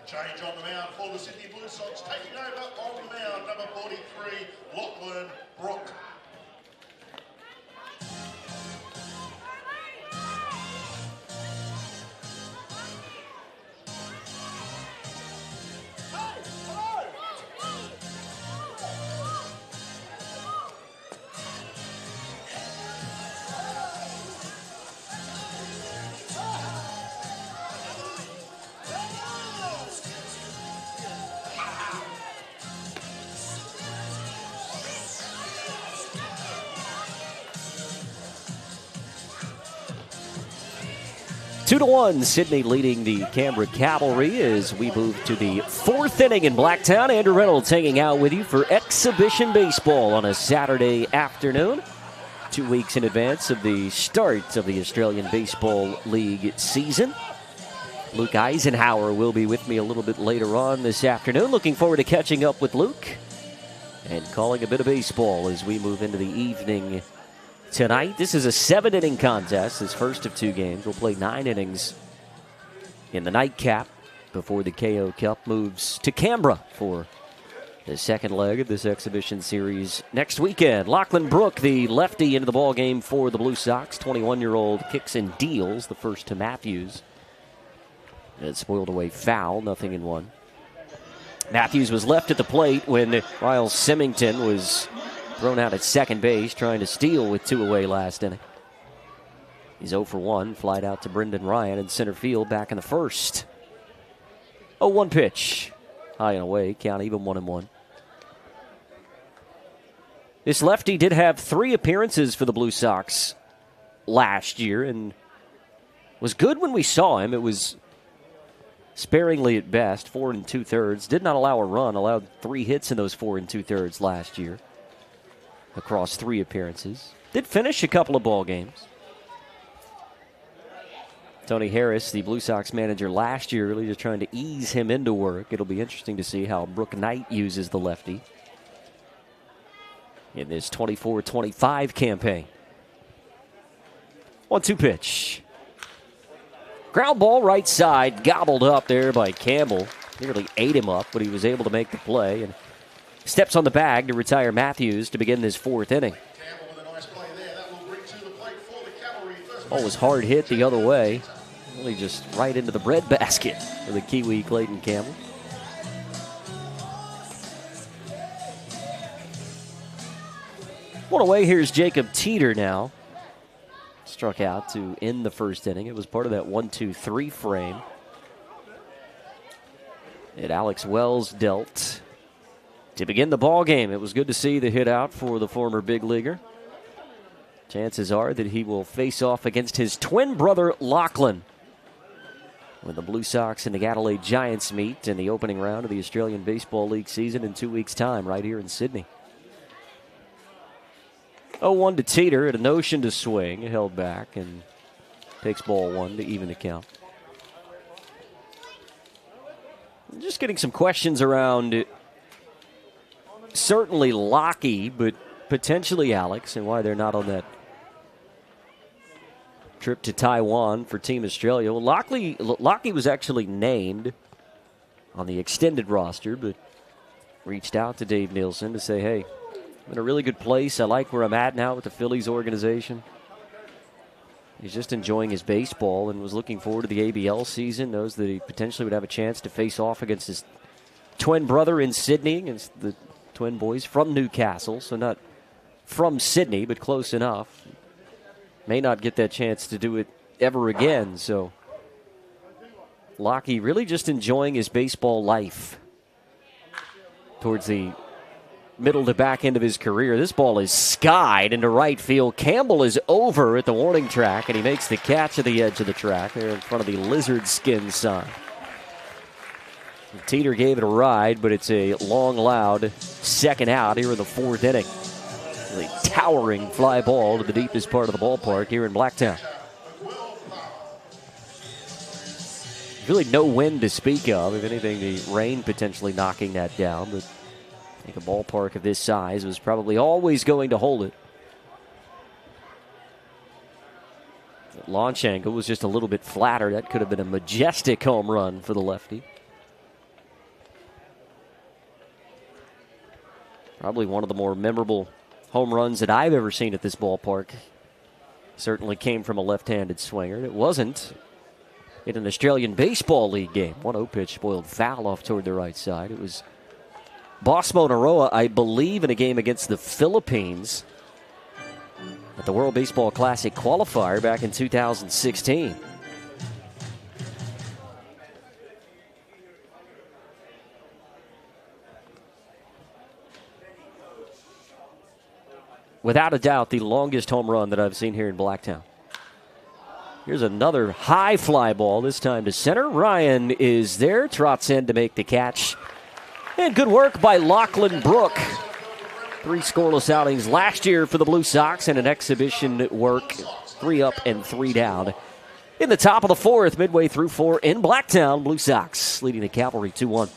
Change on the mound for the Sydney Blue Sox. Taking over on the mound, number 43, Lachlan Brook. Two to one, Sydney leading the Canberra Cavalry as we move to the 4th inning in Blacktown. Andrew Reynolds hanging out with you for exhibition baseball on a Saturday afternoon, 2 weeks in advance of the start of the Australian Baseball League season. Luke Eisenhower will be with me a little bit later on this afternoon. Looking forward to catching up with Luke and calling a bit of baseball as we move into the evening tonight. This is a 7-inning contest, his first of 2 games. We'll play 9 innings in the nightcap before the KO Cup moves to Canberra for the second leg of this exhibition series next weekend. Lachlan Brook, the lefty, into the ball game for the Blue Sox. 21-year-old kicks and deals, the first to Matthews. It spoiled away foul, 0-1. Matthews was left at the plate when Miles Symington was thrown out at second base, trying to steal with 2 away last inning. He's 0 for 1, flied out to Brendan Ryan in center field back in the first. 0-1 pitch. High and away, count even 1-1. This lefty did have 3 appearances for the Blue Sox last year and was good when we saw him. It was sparingly at best, 4 2/3. Did not allow a run, allowed 3 hits in those 4 2/3 last year across 3 appearances. Did finish a couple of ball games. Tony Harris, the Blue Sox manager last year, really just trying to ease him into work. It'll be interesting to see how Brook Knight uses the lefty in this 24-25 campaign. 1-2 pitch. Ground ball right side, gobbled up there by Campbell. Nearly ate him up, but he was able to make the play and steps on the bag to retire Matthews to begin this 4th inning. Ball was hard hit the other way. Really just right into the breadbasket for the Kiwi Clayton Campbell. One away, here's Jacob Teeter now. Struck out to end the first inning. It was part of that 1-2-3 frame that Alex Wells dealt to begin the ball game. It was good to see the hit out for the former big leaguer. Chances are that he will face off against his twin brother, Lachlan, when the Blue Sox and the Adelaide Giants meet in the opening round of the Australian Baseball League season in 2 weeks' time right here in Sydney. 0-1 to Teeter, at a notion to swing, held back, and takes ball 1 to even the count. Just getting some questions around certainly Lockie, but potentially Alex, and why they're not on that trip to Taiwan for Team Australia. Well, Lockie was actually named on the extended roster, but reached out to Dave Nielsen to say, hey, I'm in a really good place. I like where I'm at now with the Phillies organization. He's just enjoying his baseball and was looking forward to the ABL season. Knows that he potentially would have a chance to face off against his twin brother in Sydney, against the twin boys from Newcastle. So not from Sydney, but close enough. May not get that chance to do it ever again. So Lockie really just enjoying his baseball life towards the middle to back end of his career. This ball is skied into right field. Campbell is over at the warning track, and he makes the catch at the edge of the track there in front of the lizard skin sign. Teeter gave it a ride, but it's a long, loud second out here in the 4th inning. A towering fly ball to the deepest part of the ballpark here in Blacktown. Really no wind to speak of. If anything, the rain potentially knocking that down. But I think a ballpark of this size was probably always going to hold it. The launch angle was just a little bit flatter. That could have been a majestic home run for the lefty. Probably one of the more memorable home runs that I've ever seen at this ballpark. Certainly came from a left-handed swinger. It wasn't in an Australian Baseball League game. 1-0 pitch spoiled foul off toward the right side. It was Bosmo Naroa, I believe, in a game against the Philippines at the World Baseball Classic qualifier back in 2016. Without a doubt, the longest home run that I've seen here in Blacktown. Here's another high fly ball, this time to center. Ryan is there, trots in to make the catch. And good work by Lachlan Brook. 3 scoreless outings last year for the Blue Sox and an exhibition work. 3 up and 3 down. In the top of the 4th, midway through 4 in Blacktown, Blue Sox leading the Cavalry 2-1.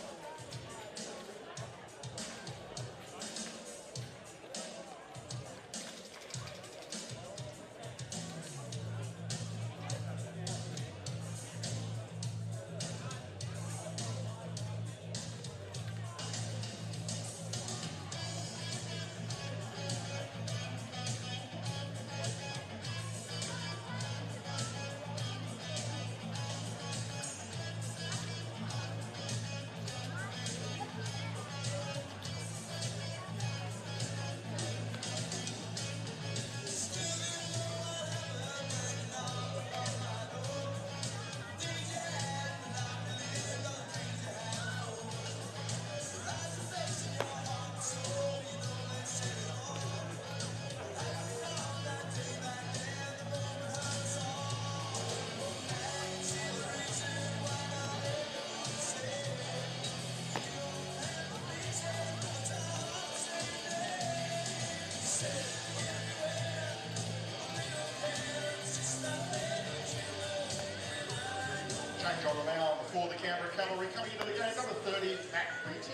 Canberra Cavalry coming into the game, number 30, Matt Beatty.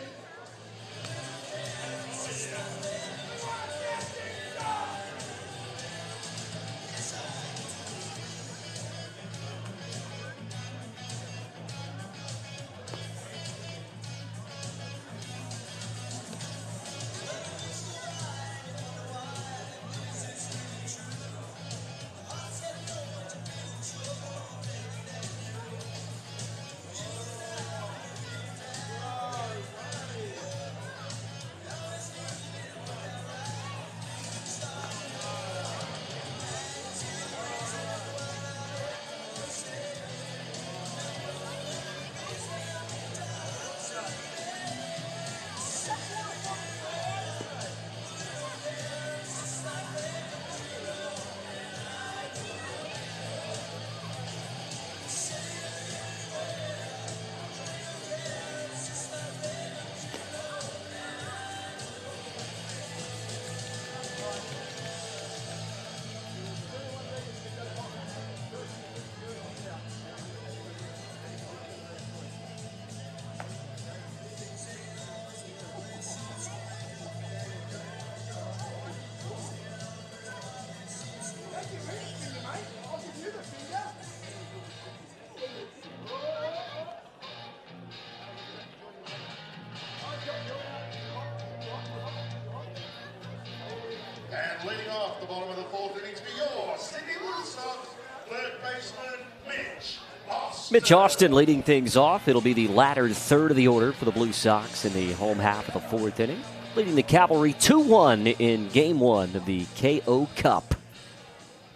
And leading off the bottom of the fourth innings for your Sydney Blue Sox, third baseman Mitch Austin. Mitch Austin leading things off. It'll be the latter third of the order for the Blue Sox in the home half of the fourth inning. Leading the Cavalry 2-1 in Game 1 of the KO Cup.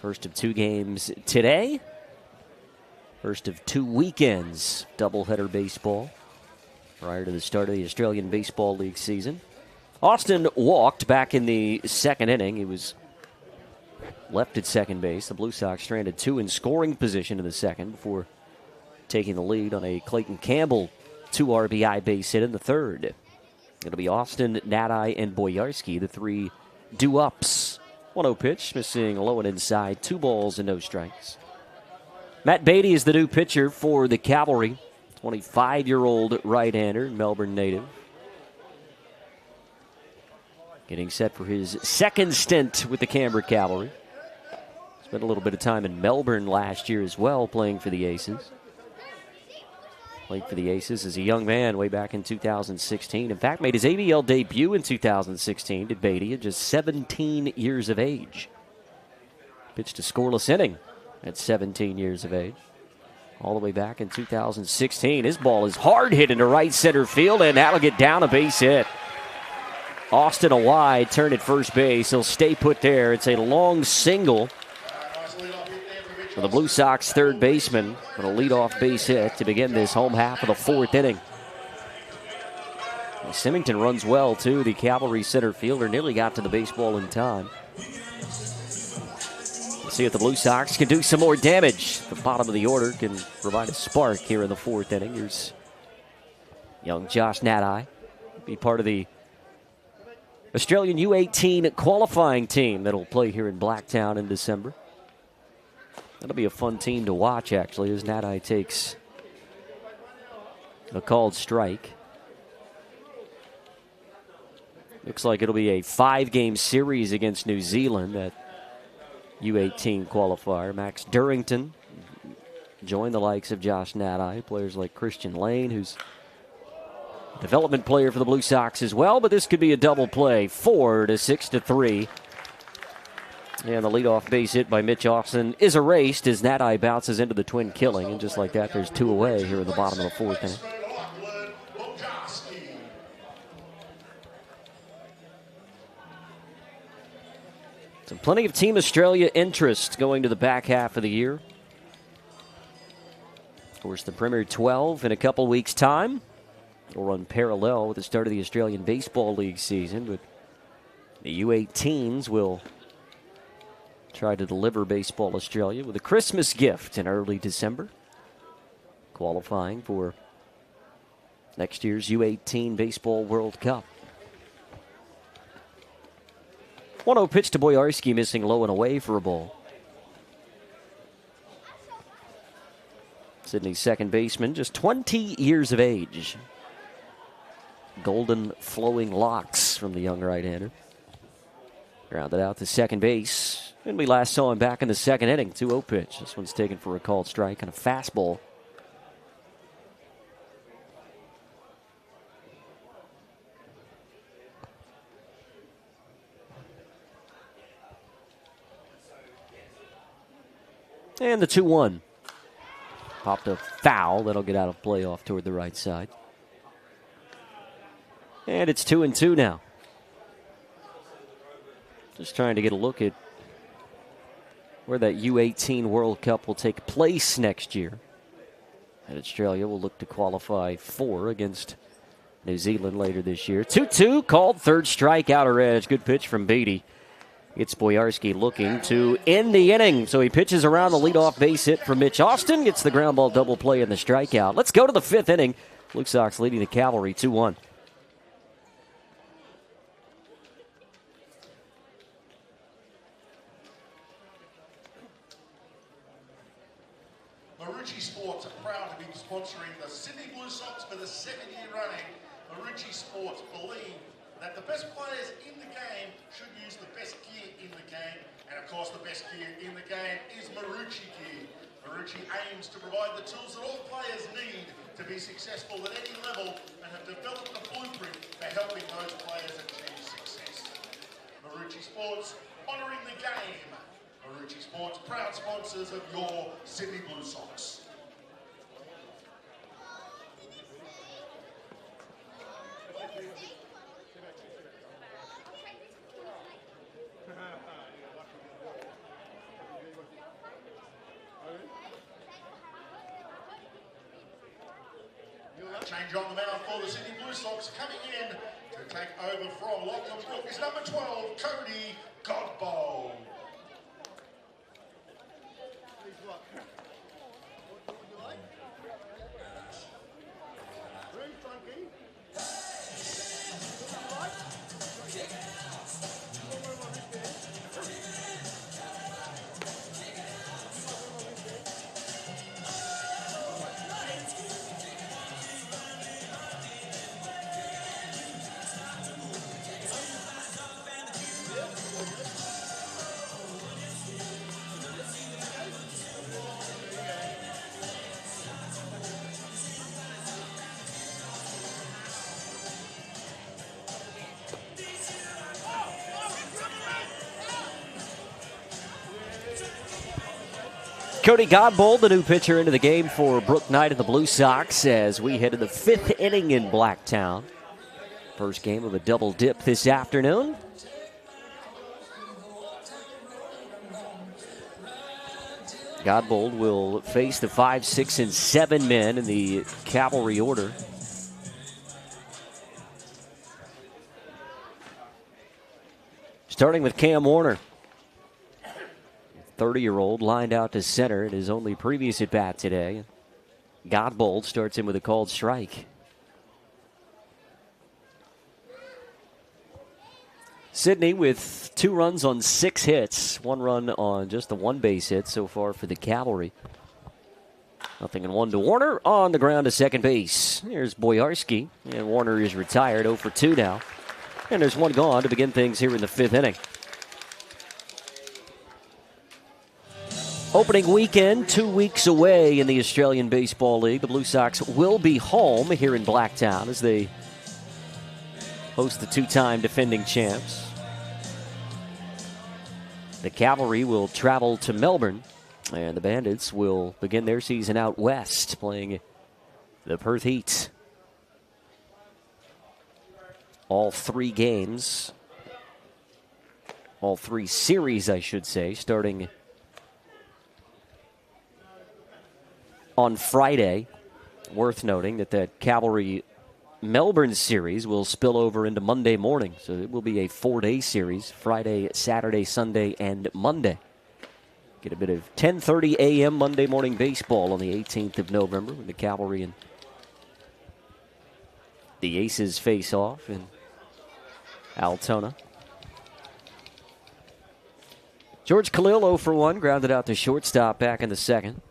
First of two games today. First of two weekends. Doubleheader baseball prior to the start of the Australian Baseball League season. Austin walked back in the second inning. He was left at second base. The Blue Sox stranded two in scoring position in the second before taking the lead on a Clayton Campbell 2 RBI base hit in the third. It'll be Austin, Nadai, and Boyarski, the three due-ups. 1-0 pitch, missing low and inside, 2 balls and no strikes. Matt Beatty is the new pitcher for the Cavalry, 25-year-old right-hander, Melbourne native. Getting set for his second stint with the Canberra Cavalry. Spent a little bit of time in Melbourne last year as well, playing for the Aces. Played for the Aces as a young man way back in 2016. In fact, made his ABL debut in 2016, did Beatty, at just 17 years of age. Pitched a scoreless inning at 17 years of age. All the way back in 2016. His ball is hard hit into right center field, and that'll get down a base hit. Austin a wide, turn at first base. He'll stay put there. It's a long single for the Blue Sox third baseman on a leadoff base hit to begin this home half of the fourth inning. And Symington runs well, too. The Cavalry center fielder nearly got to the baseball in time. We'll see if the Blue Sox can do some more damage. The bottom of the order can provide a spark here in the fourth inning. Here's young Josh Nadai, be part of the Australian U18 qualifying team that'll play here in Blacktown in December. That'll be a fun team to watch, actually, as Nadai takes a called strike. Looks like it'll be a 5-game series against New Zealand at U18 qualifier. Max Durrington joined the likes of Josh Nadai, players like Christian Lane, who's development player for the Blue Sox as well, but this could be a double play. 4 to 6 to 3. And the leadoff base hit by Mitch Austin is erased as Nadai bounces into the twin killing. And just like that, there's 2 away here in the bottom of the fourth inning. So plenty of Team Australia interest going to the back half of the year. Of course, the Premier 12 in a couple weeks' time will run parallel with the start of the Australian Baseball League season, but the U18s will try to deliver Baseball Australia with a Christmas gift in early December, qualifying for next year's U18 Baseball World Cup. 1-0 pitch to Boyarski, missing low and away for a ball. Sydney's second baseman, just 20 years of age. Golden flowing locks from the young right-hander. Grounded out to second base. And we last saw him back in the second inning. 2-0 pitch. This one's taken for a called strike and a fastball. And the 2-1. Popped a foul. That'll get out of play off toward the right side. And it's 2-2 now. Just trying to get a look at where that U18 World Cup will take place next year. And Australia will look to qualify for against New Zealand later this year. 2-2, called third strike, outer edge. Good pitch from Beatty. It's Boyarsky looking to end the inning. So he pitches around the leadoff base hit from Mitch Austin. Gets the ground ball double play and the strikeout. Let's go to the fifth inning. Blue Sox leading the Cavalry 2-1. Marucci Sports are proud to be sponsoring the Sydney Blue Sox for the second year running. Marucci Sports believe that the best players in the game should use the best gear in the game. And of course, the best gear in the game is Marucci gear. Marucci aims to provide the tools that all players need to be successful at any level and have developed a blueprint for helping those players achieve success. Marucci Sports, honouring the game. Marucci Sports, proud sponsors of your Sydney Blue Sox. Change on the mound for the Sydney Blue Sox. Coming in to take over from Lachlan Brook is number 12, Cody Godbold. Cody Godbold, the new pitcher into the game for Brook Knight and the Blue Sox as we head to the fifth inning in Blacktown. First game of a double dip this afternoon. Godbold will face the 5, 6, and 7 men in the Cavalry order. Starting with Cam Warner. 30-year-old lined out to center in his only previous at-bat today. Godbold starts in with a called strike. Sydney with 2 runs on 6 hits. 1 run on just the 1 base hit so far for the Cavalry. 0-1 to Warner on the ground to second base. Here's Boyarsky, and Warner is retired, 0 for 2 now. And there's 1 gone to begin things here in the 5th inning. Opening weekend, 2 weeks away in the Australian Baseball League. The Blue Sox will be home here in Blacktown as they host the 2-time defending champs. The Cavalry will travel to Melbourne, and the Bandits will begin their season out west, playing the Perth Heat. All 3 games, all 3 series, I should say, starting on Friday. Worth noting that Cavalry Melbourne series will spill over into Monday morning. So it will be a 4-day series, Friday, Saturday, Sunday, and Monday. Get a bit of 10:30 a.m. Monday morning baseball on the 18th of November when the Cavalry and the Aces face off in Altona. George Khalil 0 for 1, grounded out to shortstop back in the second.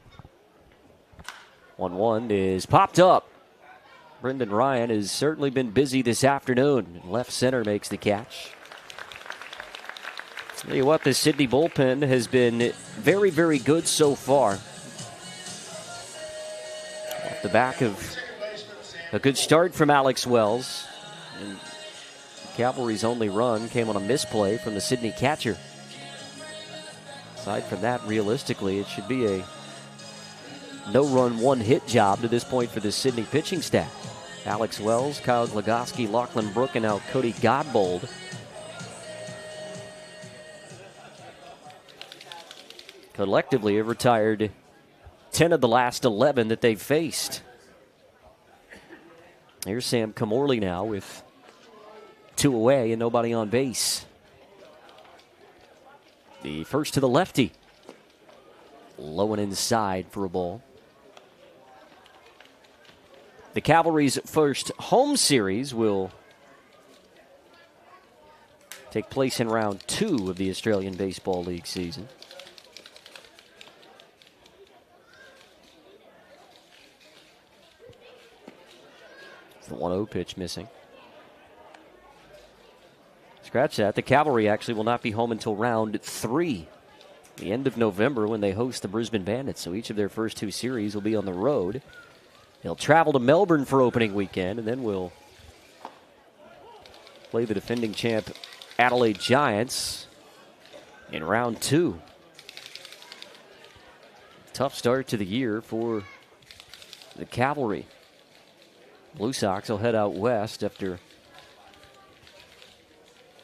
1-1 is popped up. Brendan Ryan has certainly been busy this afternoon. Left center makes the catch. Tell you what, the Sydney bullpen has been very, very good so far. Off the back of a good start from Alex Wells. And Cavalry's only run came on a misplay from the Sydney catcher. Aside from that, realistically, it should be a no-run, one-hit job to this point for the Sydney pitching staff. Alex Wells, Kyle Glagoski, Lachlan Brook, and now Cody Godbold. Collectively have retired 10 of the last 11 that they've faced. Here's Sam Camorley now with 2 away and nobody on base. The first to the lefty. Low and inside for a ball. The Cavalry's first home series will take place in round 2 of the Australian Baseball League season. It's the 1-0 pitch missing. Scratch that. The Cavalry actually will not be home until round 3, the end of November, when they host the Brisbane Bandits. So each of their first 2 series will be on the road. They'll travel to Melbourne for opening weekend, and then we'll play the defending champ Adelaide Giants in round 2. Tough start to the year for the Cavalry. Blue Sox will head out west after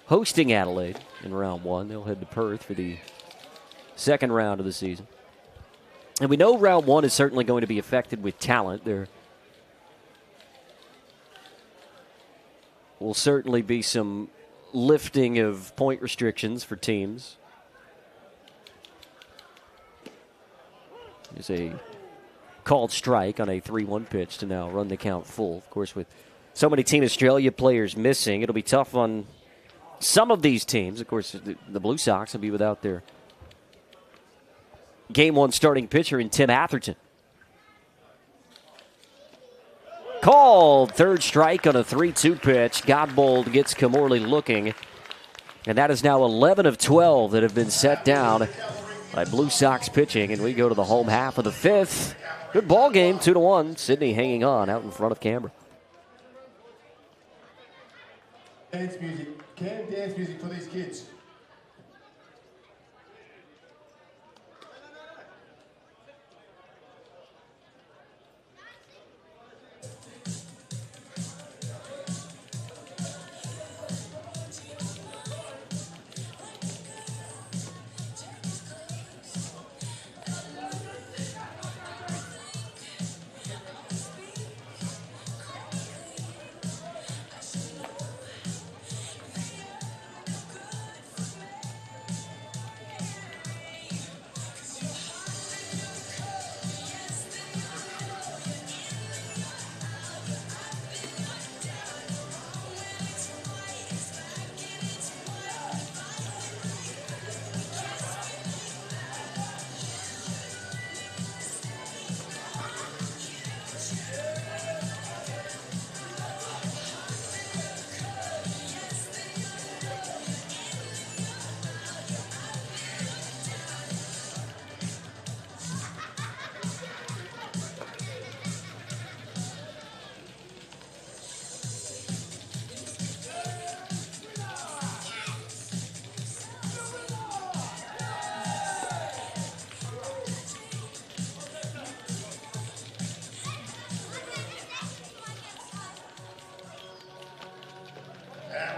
hosting Adelaide in round 1. They'll head to Perth for the second round of the season. And we know round 1 is certainly going to be affected with talent. There will certainly be some lifting of point restrictions for teams. There's a called strike on a 3-1 pitch to now run the count full. Of course, with so many Team Australia players missing, it'll be tough on some of these teams. Of course, the Blue Sox will be without their Game 1 starting pitcher in Tim Atherton. Called. Third strike on a 3-2 pitch. Godbold gets Camorley looking. And that is now 11 of 12 that have been set down by Blue Sox pitching. And we go to the home half of the 5th. Good ball game, 2-1. Sydney hanging on out in front of Canberra. Dance music. Can dance music for these kids.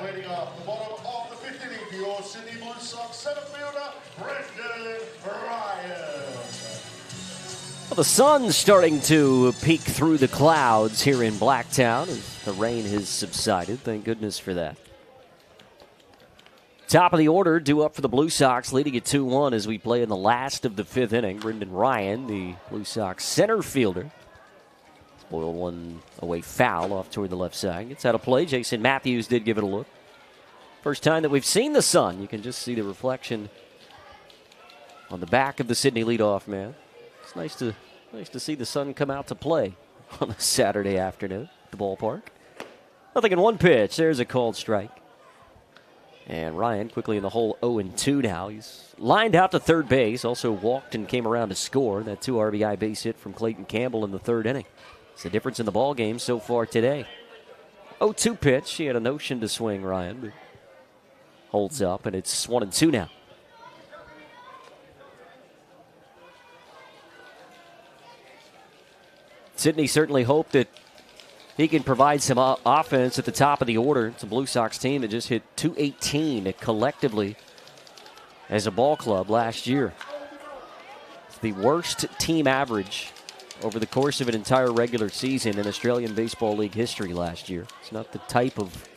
Leading off the bottom of the 5th inning for your Sydney Blue Sox center fielder, Brendan Ryan. Well, the sun's starting to peek through the clouds here in Blacktown as the rain has subsided. Thank goodness for that. Top of the order, due up for the Blue Sox, leading at 2-1 as we play in the last of the 5th inning. Brendan Ryan, the Blue Sox center fielder. Boiled one away foul off toward the left side. Gets out of play. Jason Matthews did give it a look. First time that we've seen the sun. You can just see the reflection on the back of the Sydney leadoff man. It's nice to Nice to see the sun come out to play on a Saturday afternoon at the ballpark. Nothing in one pitch. There's a called strike. And Ryan quickly in the hole 0-2 now. He's lined out to third base. Also walked and came around to score. That 2 RBI base hit from Clayton Campbell in the third inning. It's the difference in the ball game so far today. 0-2 pitch. He had a notion to swing, Ryan, but holds up, and it's 1-2 now. Sydney certainly hoped that he can provide some offense at the top of the order. It's a Blue Sox team that just hit .218 collectively as a ball club last year. It's the worst team average over the course of an entire regular season in Australian Baseball League history last year. It's not the type of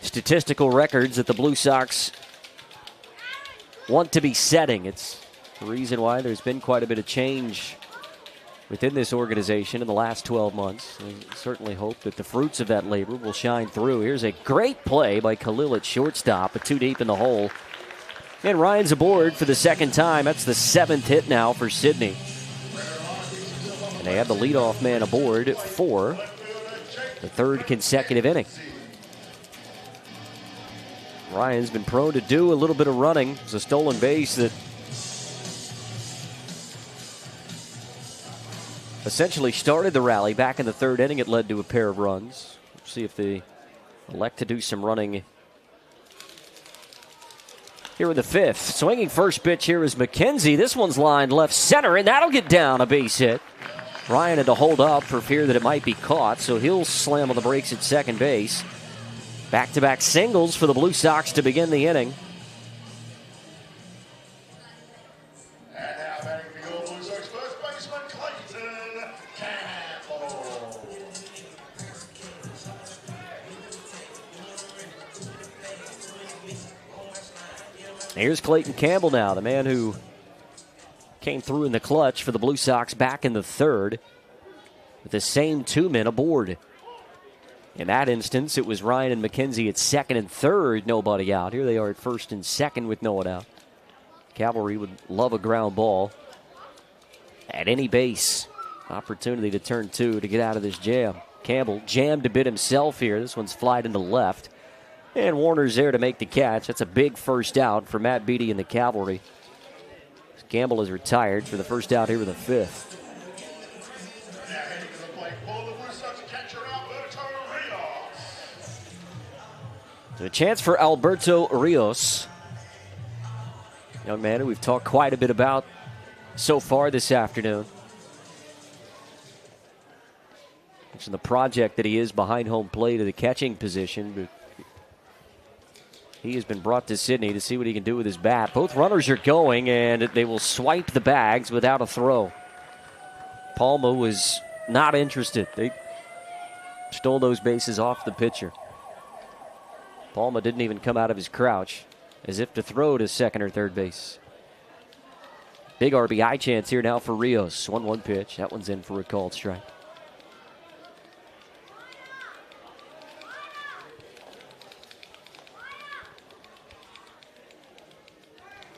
statistical records that the Blue Sox want to be setting. It's the reason why there's been quite a bit of change within this organization in the last 12 months. I certainly hope that the fruits of that labor will shine through. Here's a great play by Khalil at shortstop, but too deep in the hole. And Ryan's aboard for the second time. That's the 7th hit now for Sydney. And they have the leadoff man aboard for the 3rd consecutive inning. Ryan's been prone to do a little bit of running. It's a stolen base that essentially started the rally back in the 3rd inning. It led to a pair of runs. Let's see if they elect to do some running here in the 5th. Swinging first pitch here is McKenzie. This one's lined left center, and that'll get down a base hit. Ryan had to hold up for fear that it might be caught, so he'll slam on the brakes at second base. Back-to-back singles for the Blue Sox to begin the inning. Here's Clayton Campbell now, the man who came through in the clutch for the Blue Sox back in the 3rd with the same 2 men aboard. In that instance, it was Ryan and McKenzie at 2nd and 3rd, nobody out. Here they are at 1st and 2nd with no one out. Cavalry would love a ground ball at any base. Opportunity to turn 2 to get out of this jam. Campbell jammed a bit himself here. This one's flied into left. And Warner's there to make the catch. That's a big first out for Matt Beattie and the Cavalry. Campbell is retired for the first out here in the 5th. So a chance for Alberto Rios. Young man who we've talked quite a bit about so far this afternoon. Mentioned the project that he is behind home plate at the catching position, but he has been brought to Sydney to see what he can do with his bat. Both runners are going, and they will swipe the bags without a throw. Palma was not interested. They stole those bases off the pitcher. Palma didn't even come out of his crouch as if to throw to 2nd or 3rd base. Big RBI chance here now for Rios. 1-1 pitch. That one's in for a called strike.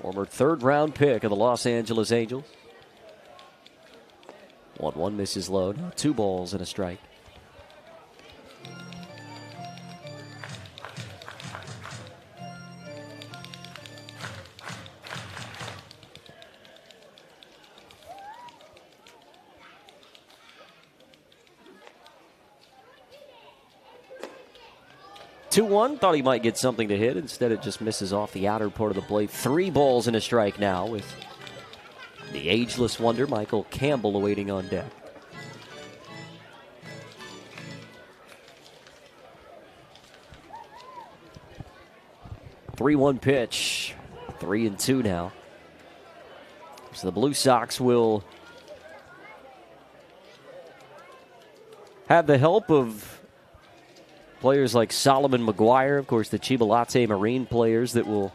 Former 3rd-round pick of the Los Angeles Angels. 1-1 misses low. 2 balls and a strike. Thought he might get something to hit. Instead, it just misses off the outer part of the plate. 3 balls and a strike now with the ageless wonder, Michael Campbell, awaiting on deck. Three-one pitch. 3-2 now. So the Blue Sox will have the help of players like Solomon McGuire, of course, the Chibalate Marine players that will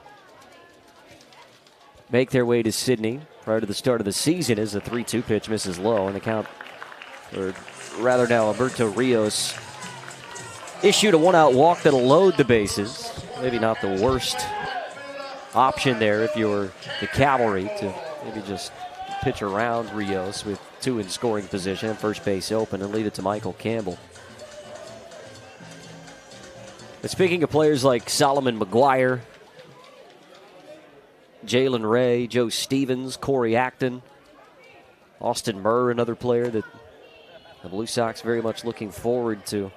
make their way to Sydney prior to the start of the season as the 3-2 pitch misses low. And the count, or rather now Alberto Rios issued a 1-out walk that'll load the bases. Maybe not the worst option there if you're the Cavalry to maybe just pitch around Rios with 2 in scoring position, first base open, and leave it to Michael Campbell. But speaking of players like Solomon McGuire, Jalen Ray, Joe Stevens, Corey Acton, Austin Murr, another player that the Blue Sox very much looking forward to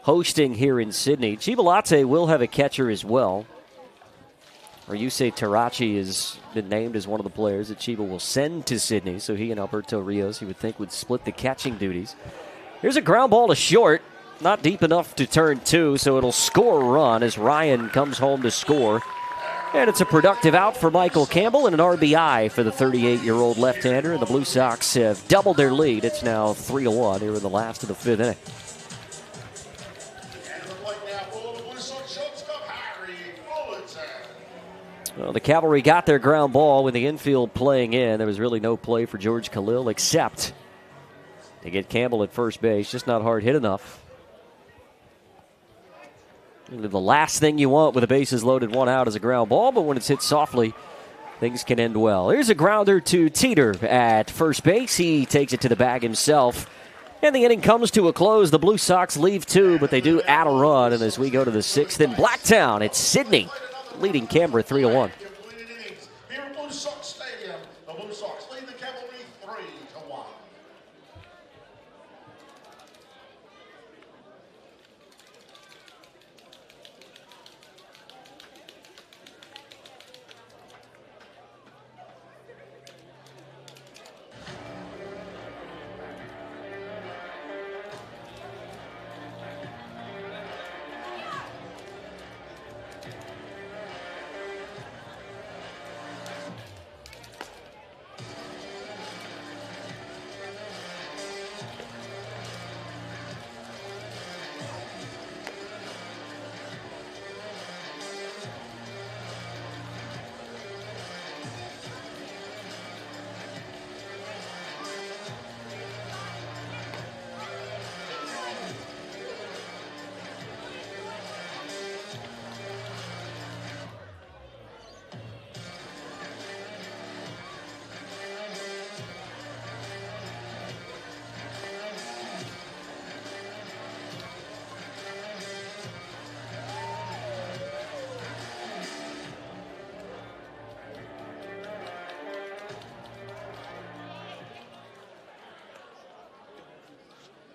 hosting here in Sydney. Chibalate will have a catcher as well. Ryusei Tarachi has been named as one of the players that Chiba will send to Sydney, so he and Alberto Rios, you would think, would split the catching duties. Here's a ground ball to short. Not deep enough to turn 2, so it'll score a run as Ryan comes home to score. And it's a productive out for Michael Campbell and an RBI for the 38-year-old left-hander. And the Blue Sox have doubled their lead. It's now 3-1 here in the last of the 5th inning. Well, the Cavalry got their ground ball with the infield playing in. There was really no play for George Khalil except to get Campbell at first base. Just not hard hit enough. The last thing you want with the bases loaded, 1 out is a ground ball, but when it's hit softly, things can end well. Here's a grounder to Teeter at first base. He takes it to the bag himself. And the inning comes to a close. The Blue Sox leave 2, but they do add a run. And as we go to the 6th in Blacktown, it's Sydney leading Canberra 3-1. Here at Blue Sox Stadium, the Blue Sox lead the Cavalry 3-1.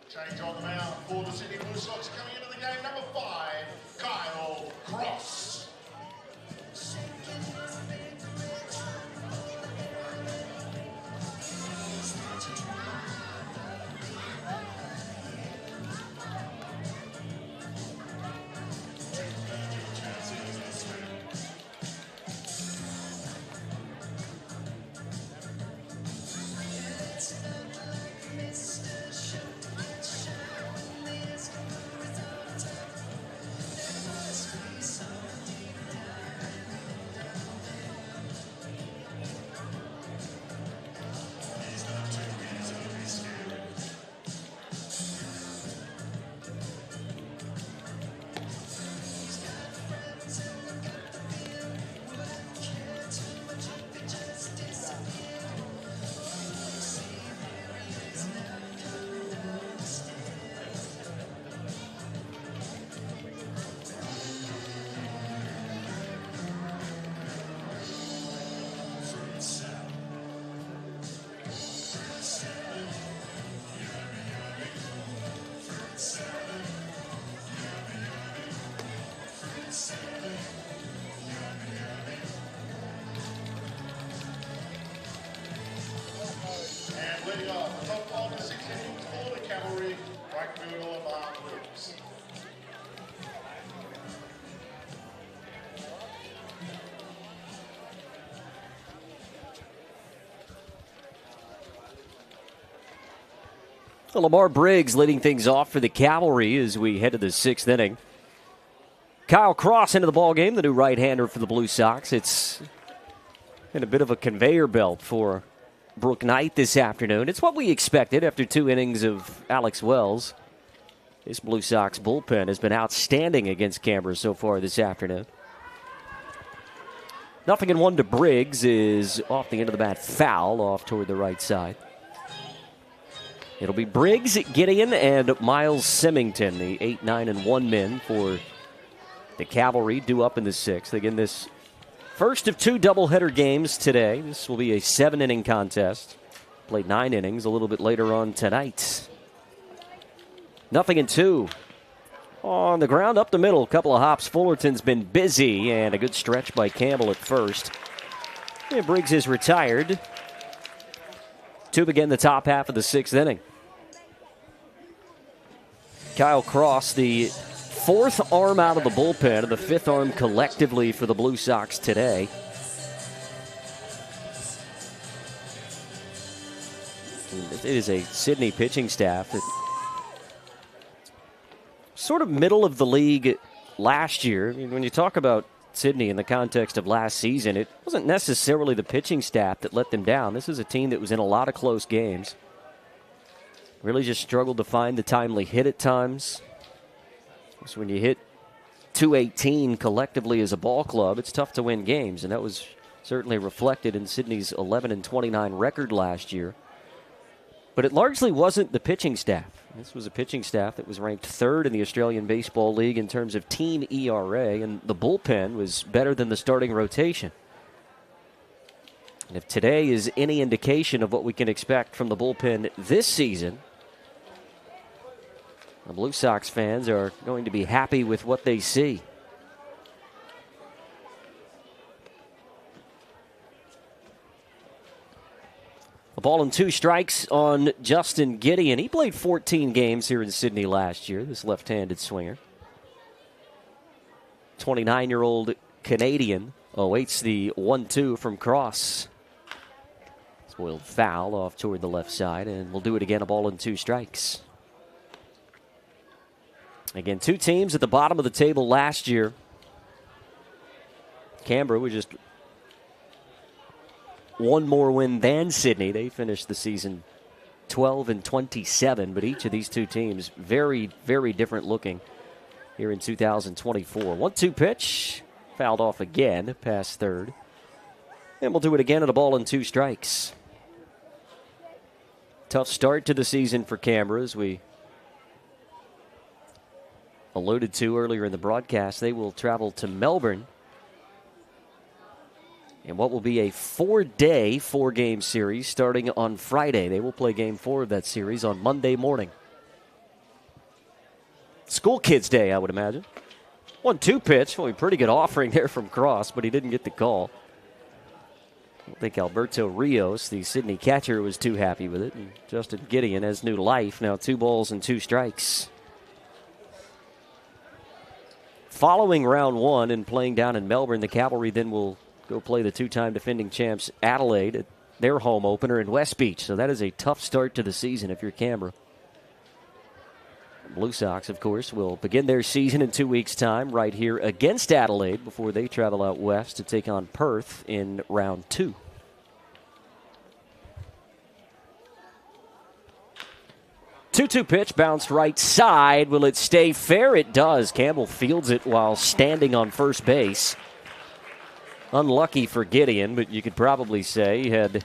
Change on the mound for the Sydney Blue Sox coming into the game, number 5, Kyle Cross. Leading off the top of the 6th inning for the Cavalry, right fielder Mark Wilkes. Well, Lamar Briggs leading things off for the Cavalry as we head to the 6th inning. Kyle Cross into the ballgame, the new right-hander for the Blue Sox. It's in a bit of a conveyor belt for Brooke Knight this afternoon. It's what we expected after 2 innings of Alex Wells. This Blue Sox bullpen has been outstanding against Canberra so far this afternoon. 0-1 to Briggs is off the end of the bat, foul off toward the right side. It'll be Briggs, Gideon, and Miles Symington, the 8, 9, and 1 men for the Cavalry, due up in the 6th. Again, this first of 2 doubleheader games today. This will be a 7-inning contest. Played 9 innings a little bit later on tonight. 0-2. On the ground, up the middle, a couple of hops. Fullerton's been busy, and a good stretch by Campbell at first. And Briggs is retired to begin the top half of the 6th inning. Kyle Cross, the 4th arm out of the bullpen, and the 5th arm collectively for the Blue Sox today. It is a Sydney pitching staff that sort of middle of the league last year. I mean, when you talk about Sydney in the context of last season, it wasn't necessarily the pitching staff that let them down. This is a team that was in a lot of close games. Really just struggled to find the timely hit at times. So when you hit 218 collectively as a ball club, it's tough to win games, and that was certainly reflected in Sydney's 11-29 record last year. But it largely wasn't the pitching staff. This was a pitching staff that was ranked 3rd in the Australian Baseball League in terms of team ERA, and the bullpen was better than the starting rotation. And if today is any indication of what we can expect from the bullpen this season, the Blue Sox fans are going to be happy with what they see. A ball and 2 strikes on Justin Gideon. He played 14 games here in Sydney last year, this left-handed swinger. 29-year-old Canadian awaits the 1-2 from Cross. Spoiled foul off toward the left side, and we'll do it again, a ball and 2 strikes. Again, 2 teams at the bottom of the table last year. Canberra was just one more win than Sydney. They finished the season 12-27, but each of these 2 teams very, very different looking here in 2024. 1-2 pitch, fouled off again, past third. And we'll do it again at a ball and 2 strikes. Tough start to the season for Canberra, as we alluded to earlier in the broadcast. They will travel to Melbourne in what will be a 4-day, 4-game series starting on Friday. They will play Game 4 of that series on Monday morning. School Kids Day, I would imagine. 1-2 pitch. Well, a pretty good offering there from Cross, but he didn't get the call. I don't think Alberto Rios, the Sydney catcher, was too happy with it. And Justin Gideon has new life. Now 2 balls and 2 strikes. Following round 1 and playing down in Melbourne, the Cavalry then will go play the 2-time defending champs Adelaide at their home opener in West Beach. So that is a tough start to the season if you're Canberra. Blue Sox, of course, will begin their season in 2 weeks' time right here against Adelaide before they travel out west to take on Perth in round 2. Two-two pitch, bounced right side. Will it stay fair? It does. Campbell fields it while standing on first base. Unlucky for Gideon, but you could probably say he had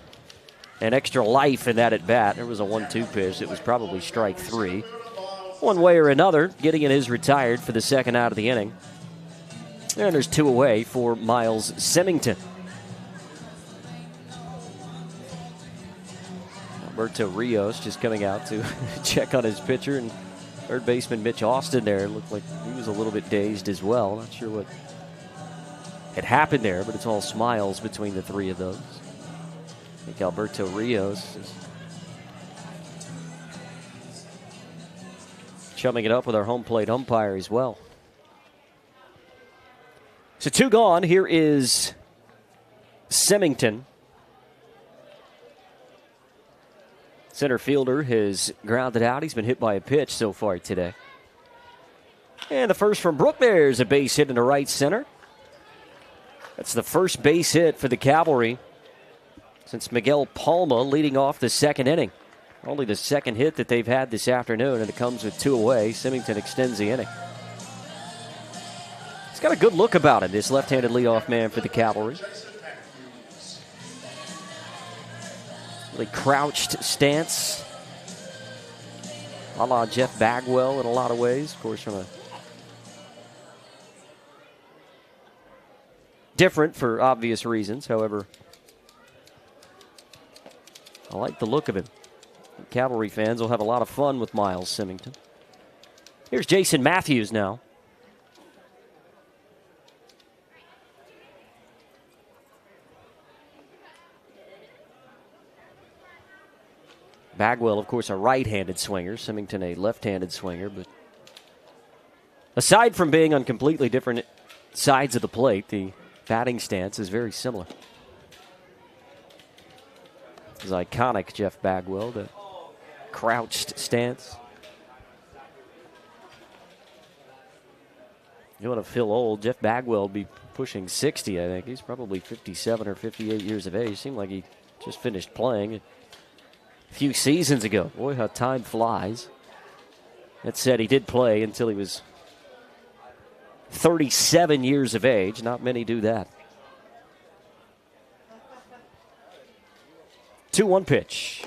an extra life in that at-bat. There was a 1-2 pitch. It was probably strike 3. One way or another, Gideon is retired for the second out of the inning. And there's 2 away for Miles Symington. Alberto Rios just coming out to check on his pitcher, and third baseman Mitch Austin there looked like he was a little bit dazed as well. Not sure what had happened there, but it's all smiles between the 3 of those. I think Alberto Rios is chumming it up with our home plate umpire as well. So 2 gone. Here is Symington. Center fielder has grounded out. He's been hit by a pitch so far today. And the first from Brook. There's a base hit into right center. That's the first base hit for the Cavalry since Miguel Palma leading off the second inning. Only the second hit that they've had this afternoon, and it comes with 2 away. Symington extends the inning. He's got a good look about him, this left-handed leadoff man for the Cavalry. Really crouched stance. A la Jeff Bagwell in a lot of ways. Of course, from a different for obvious reasons. However, I like the look of him. Cavalry fans will have a lot of fun with Miles Symington. Here's Jason Matthews now. Bagwell, of course, a right-handed swinger. Symington, a left-handed swinger. But aside from being on completely different sides of the plate, the batting stance is very similar. His iconic Jeff Bagwell, the crouched stance. You want to feel old. Jeff Bagwell would be pushing 60, I think. He's probably 57 or 58 years of age. Seemed like he just finished playing a few seasons ago. Boy, how time flies. That said, he did play until he was 37 years of age. Not many do that. 2-1 pitch.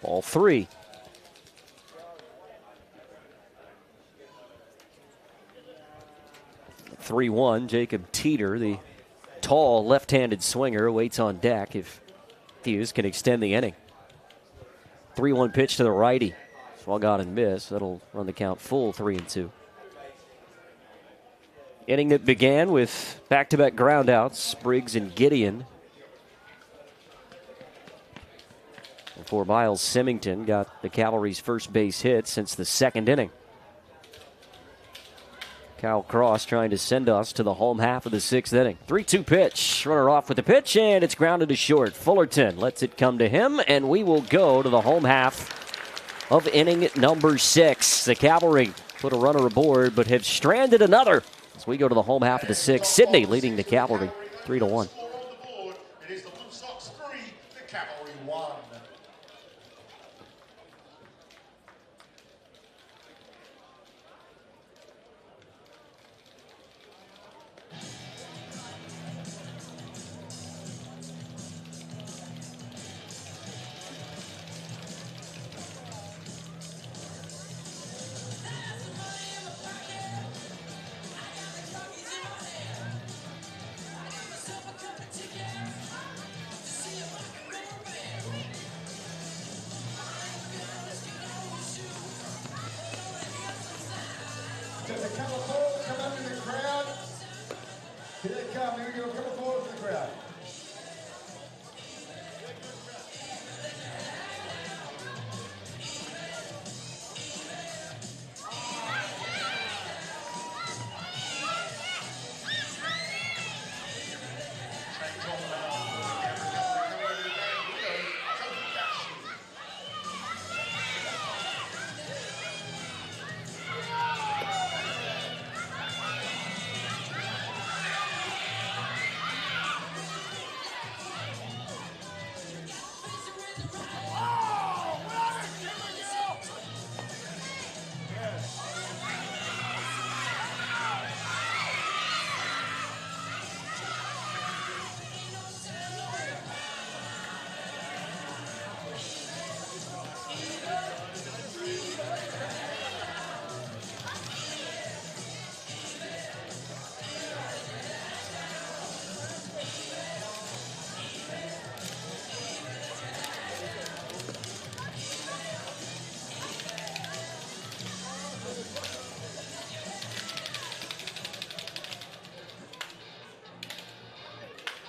Ball 3. (3-1). Jacob Teeter, the tall left-handed swinger, waits on deck if Hughes can extend the inning. 3-1 pitch to the righty. Swung on and missed. That'll run the count full 3-2. Inning that began with back-to-back groundouts, Briggs and Gideon. Before Miles Symington got the Cavalry's first base hit since the second inning. Kyle Cross trying to send us to the home half of the sixth inning. 3-2 pitch. Runner off with the pitch, and it's grounded to short. Fullerton lets it come to him, and we will go to the home half of inning number 6. The Cavalry put a runner aboard, but have stranded another as we go to the home half of the 6th. Sydney leading the Cavalry 3-1. It is the Blue Sox 3, the Cavalry 1. Does the come forward, come up in the crowd? Here they come, here we go, come forward to the crowd.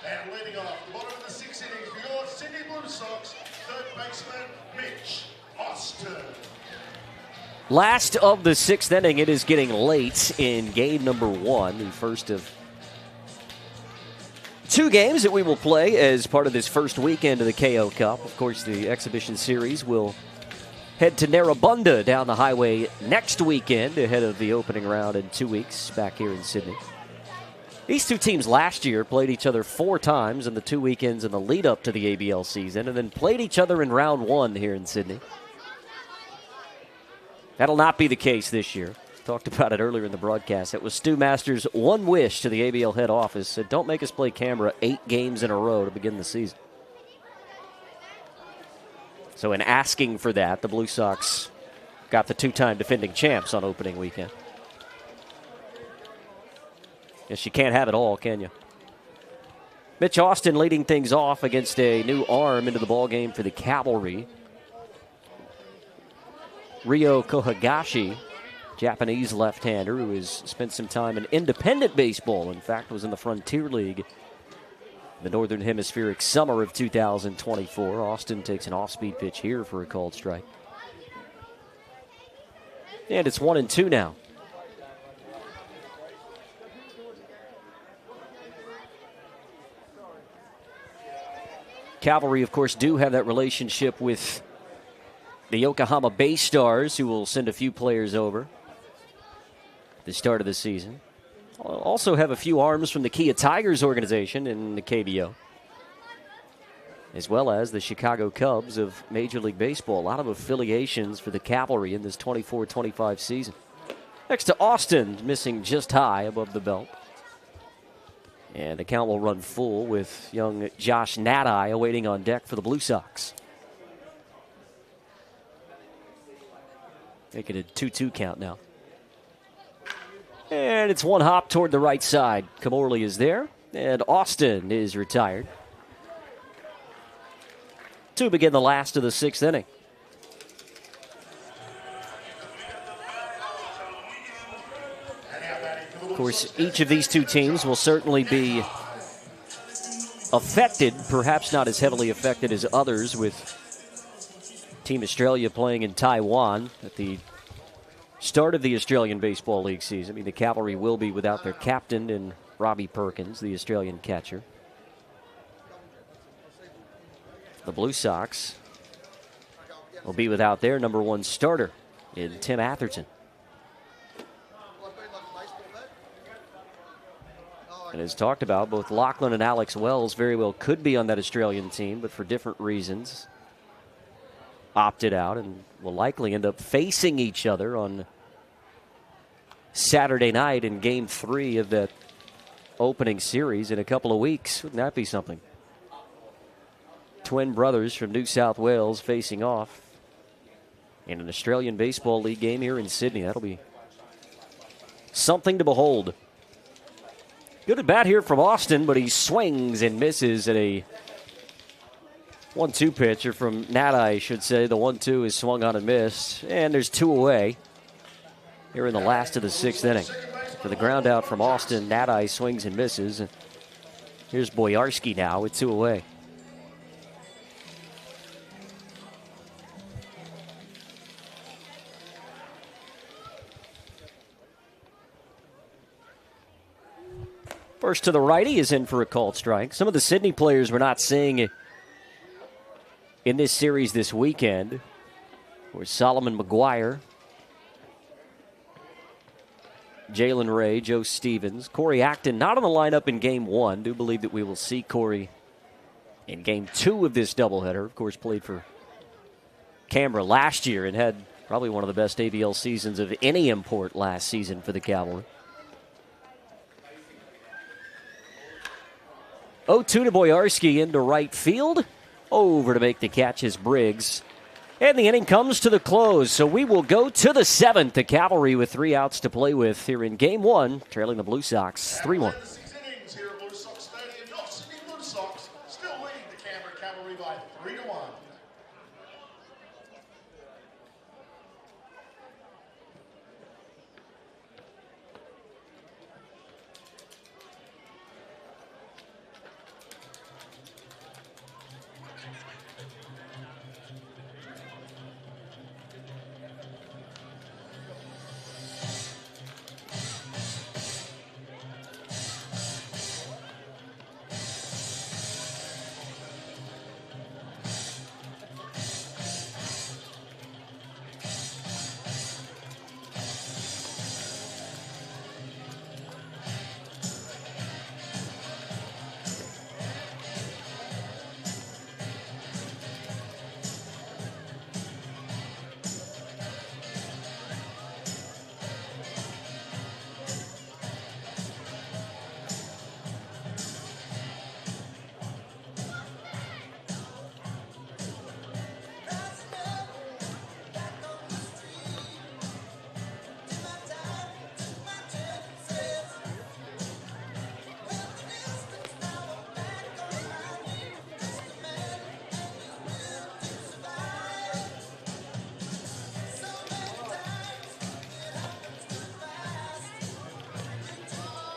And leading off the bottom of the 6th inning for your Sydney Blue Sox, third baseman Mitch Austin. Last of the 6th inning. It is getting late in game number 1, the first of 2 games that we will play as part of this first weekend of the KO Cup. Of course, the exhibition series will head to Narrabundah down the highway next weekend ahead of the opening round in 2 weeks back here in Sydney. These 2 teams last year played each other 4 times in the 2 weekends in the lead up to the ABL season, and then played each other in round 1 here in Sydney. That'll not be the case this year. Talked about it earlier in the broadcast. It was Stu Masters' one wish to the ABL head office. Said, don't make us play Canberra 8 games in a row to begin the season. So in asking for that, the Blue Sox got the two-time defending champs on opening weekend. Yes, you can't have it all, can you? Mitch Austin leading things off against a new arm into the ballgame for the Cavalry. Ryo Kohagashi, Japanese left-hander who has spent some time in independent baseball. In fact, was in the Frontier League the Northern Hemispheric summer of 2024. Austin takes an off-speed pitch here for a called strike. And it's 1-2 now. Cavalry, of course, do have that relationship with the Yokohama Bay Stars, who will send a few players over at the start of the season. Also have a few arms from the Kia Tigers organization in the KBO, as well as the Chicago Cubs of Major League Baseball. A lot of affiliations for the Cavalry in this 24-25 season. Next to Austin, missing just high above the belt. And the count will run full with young Josh Nadai awaiting on deck for the Blue Sox. Making it a 2-2 count now. And it's one hop toward the right side. Camorley is there, and Austin is retired. To begin the last of the sixth inning. Of course, each of these two teams will certainly be affected, perhaps not as heavily affected as others, with Team Australia playing in Taiwan at the start of the Australian Baseball League season. I mean, the Cavalry will be without their captain in Robbie Perkins, the Australian catcher. The Blue Sox will be without their number one starter in Tim Atherton. And as talked about, both Lachlan and Alex Wells very well could be on that Australian team, but for different reasons opted out and will likely end up facing each other on Saturday night in Game 3 of that opening series in a couple of weeks. Wouldn't that be something? Twin brothers from New South Wales facing off in an Australian Baseball League game here in Sydney. That'll be something to behold. Good at bat here from Austin, but he swings and misses at a 1-2 pitch, or from Nada, I should say. The 1-2 is swung on and missed, and there's two away here in the last of the sixth inning. For the ground out from Austin, Nada swings and misses. And here's Boyarsky now with two away. First to the righty is in for a called strike. Some of the Sydney players we're not seeing in this series this weekend were Solomon McGuire, Jalen Ray, Joe Stevens, Corey Acton, not on the lineup in Game 1. Do believe that we will see Corey in Game 2 of this doubleheader. Of course, played for Canberra last year and had probably one of the best ABL seasons of any import last season for the Cavalry. 0-2 to Boyarsky into right field. Over to make the catch is Briggs. And the inning comes to the close, so we will go to the seventh. The Cavalry with 3 outs to play with here in Game 1, trailing the Blue Sox 3-1. Here at Blue Sox Stadium, your Sydney Blue Sox still leading the Canberra Cavalry by 3-1.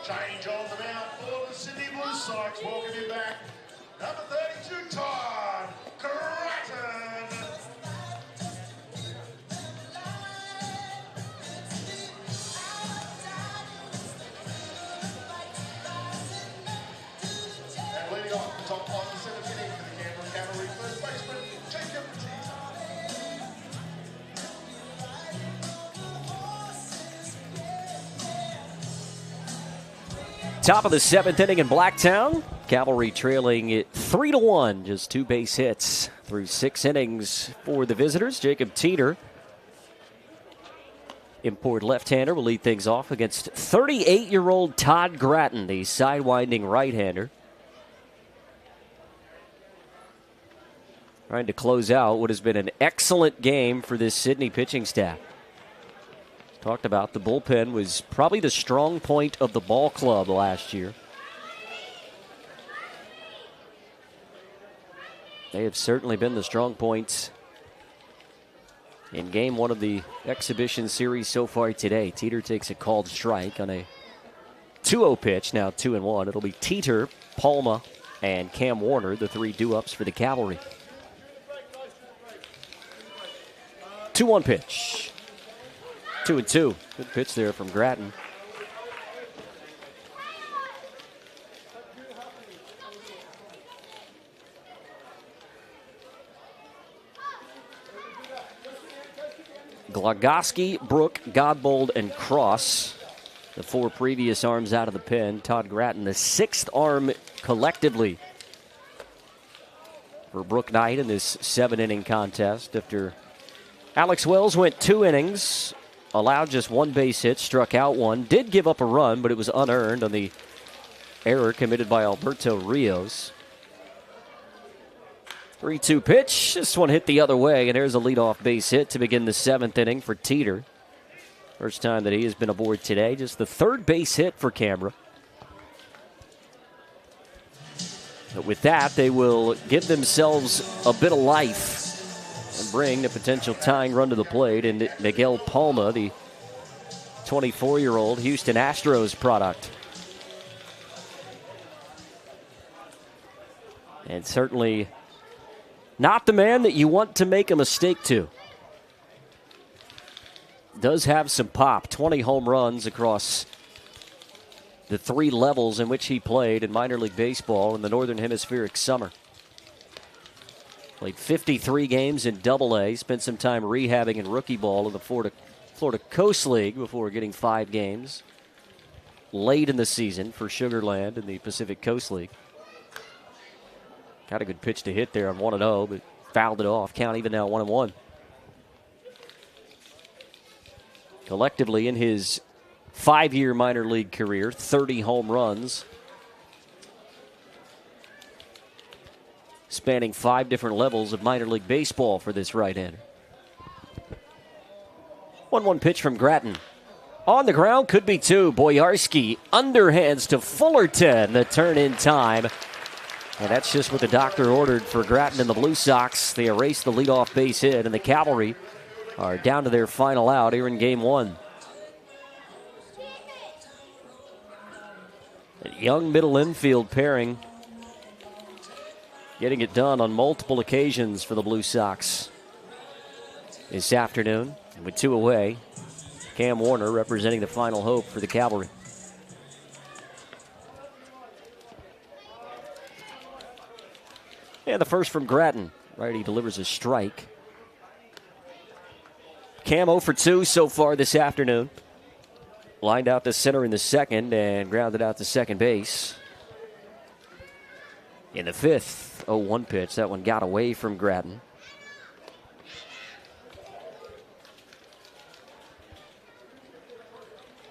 Change on the mound for the Sydney Blue Sox. Welcome him back. Number 32, Todd Grattan. And leading off the top of the 7th inning for the Canberra Cavalry, first baseman, Jacob Teeter. Top of the 7th inning in Blacktown. Cavalry trailing it 3-1. Just 2 base hits through 6 innings for the visitors. Jacob Teeter, import left-hander, will lead things off against 38-year-old Todd Grattan, the sidewinding right-hander. Trying to close out what has been an excellent game for this Sydney pitching staff. Talked about the bullpen was probably the strong point of the ball club last year. They have certainly been the strong points in game 1 of the exhibition series so far today. Teeter takes a called strike on a 2-0 pitch, now 2-1. It'll be Teeter, Palma, and Cam Warner, the 3 due-ups for the Cavalry. 2-1 pitch. 2-2. Good pitch there from Grattan. Glagoski, Brook, Godbold, and Cross, the 4 previous arms out of the pen. Todd Grattan, the 6th arm collectively for Brook Knight in this 7-inning contest after Alex Wells went 2 innings, allowed just 1 base hit, struck out 1, did give up a run, but it was unearned on the error committed by Alberto Rios. 3-2 pitch. This one hit the other way, and there's a leadoff base hit to begin the 7th inning for Teeter. First time that he has been aboard today. Just the 3rd base hit for Canberra. But with that, they will give themselves a bit of life and bring the potential tying run to the plate. And Miguel Palma, the 24-year-old Houston Astros product. And certainly not the man that you want to make a mistake to. Does have some pop. 20 home runs across the 3 levels in which he played in minor league baseball in the Northern Hemispheric summer. Played 53 games in Double-A. Spent some time rehabbing in rookie ball in the Florida Coast League before getting 5 games late in the season for Sugar Land in the Pacific Coast League. Got a good pitch to hit there on 1-0, but fouled it off. Count even now 1-1. Collectively in his 5-year minor league career, 30 home runs, spanning 5 different levels of minor league baseball for this right-hander. 1-1 pitch from Grattan. On the ground, could be 2. Boyarski underhands to Fullerton. The turn in time. And that's just what the doctor ordered for Grattan and the Blue Sox. They erased the leadoff base hit, and the Cavalry are down to their final out here in game 1. A young middle infield pairing getting it done on multiple occasions for the Blue Sox this afternoon. And with 2 away, Cam Warner representing the final hope for the Cavalry. And the first from Grattan. Righty delivers a strike. Cam 0 for 2 so far this afternoon. Lined out to center in the 2nd and grounded out to second base. In the 5th, 0-1 pitch. That one got away from Grattan.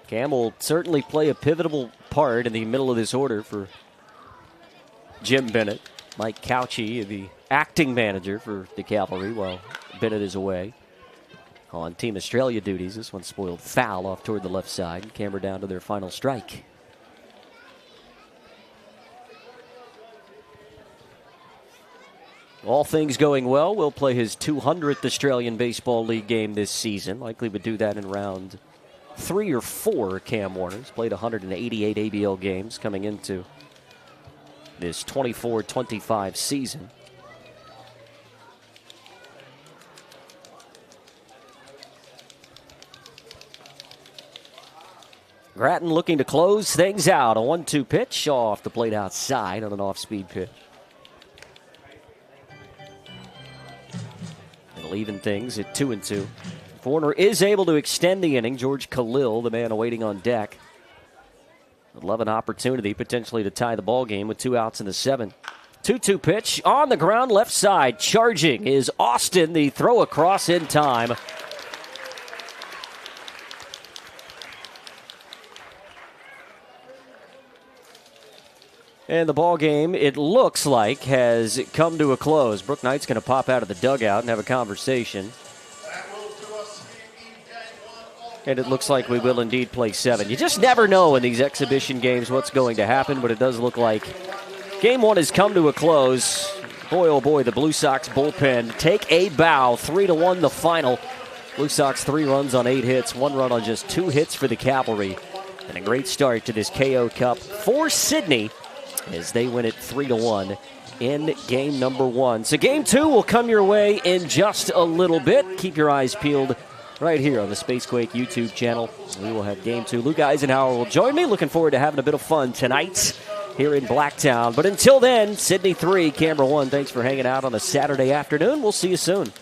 Cam will certainly play a pivotal part in the middle of this order for Jim Bennett. Mike Cauchi, the acting manager for the Cavalry, while Bennett is away on Team Australia duties. This one spoiled foul off toward the left side. Canberra down to their final strike. All things going well, will play his 200th Australian Baseball League game this season. Likely would do that in round 3 or 4 Cam Warners. Played 188 ABL games coming into this 24-25 season. Grattan looking to close things out. A 1-2 pitch off the plate outside on an off-speed pitch. It'll even things at 2-2. Warner is able to extend the inning. George Khalil, the man awaiting on deck, would love an opportunity potentially to tie the ball game with 2 outs in the 7th. 2-2 pitch on the ground left side. Charging is Austin. The throw across in time. And the ball game, it looks like, has come to a close. Brooke Knight's going to pop out of the dugout and have a conversation. And it looks like we will indeed play 7. You just never know in these exhibition games what's going to happen, but it does look like Game 1 has come to a close. Boy, oh boy, the Blue Sox bullpen take a bow. 3-1 the final. Blue Sox 3 runs on 8 hits, 1 run on just 2 hits for the Cavalry. And a great start to this KO Cup for Sydney as they win it 3-1 in game number 1. So game 2 will come your way in just a little bit. Keep your eyes peeled right here on the Spacequake YouTube channel. We will have game 2. Luke Eisenhower will join me. Looking forward to having a bit of fun tonight here in Blacktown. But until then, Sydney 3, Canberra 1. Thanks for hanging out on a Saturday afternoon. We'll see you soon.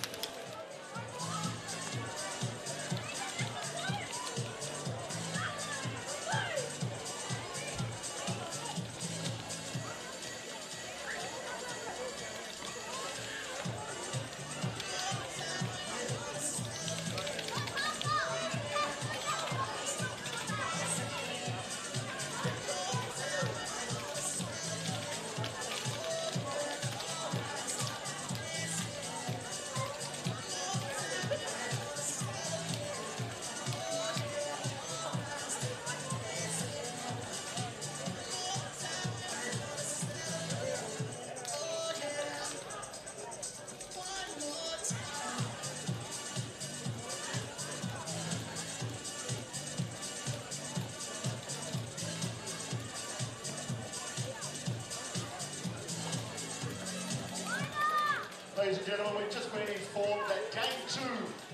Ladies and gentlemen, we've just been informed that game 2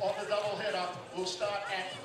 of the doubleheader will start at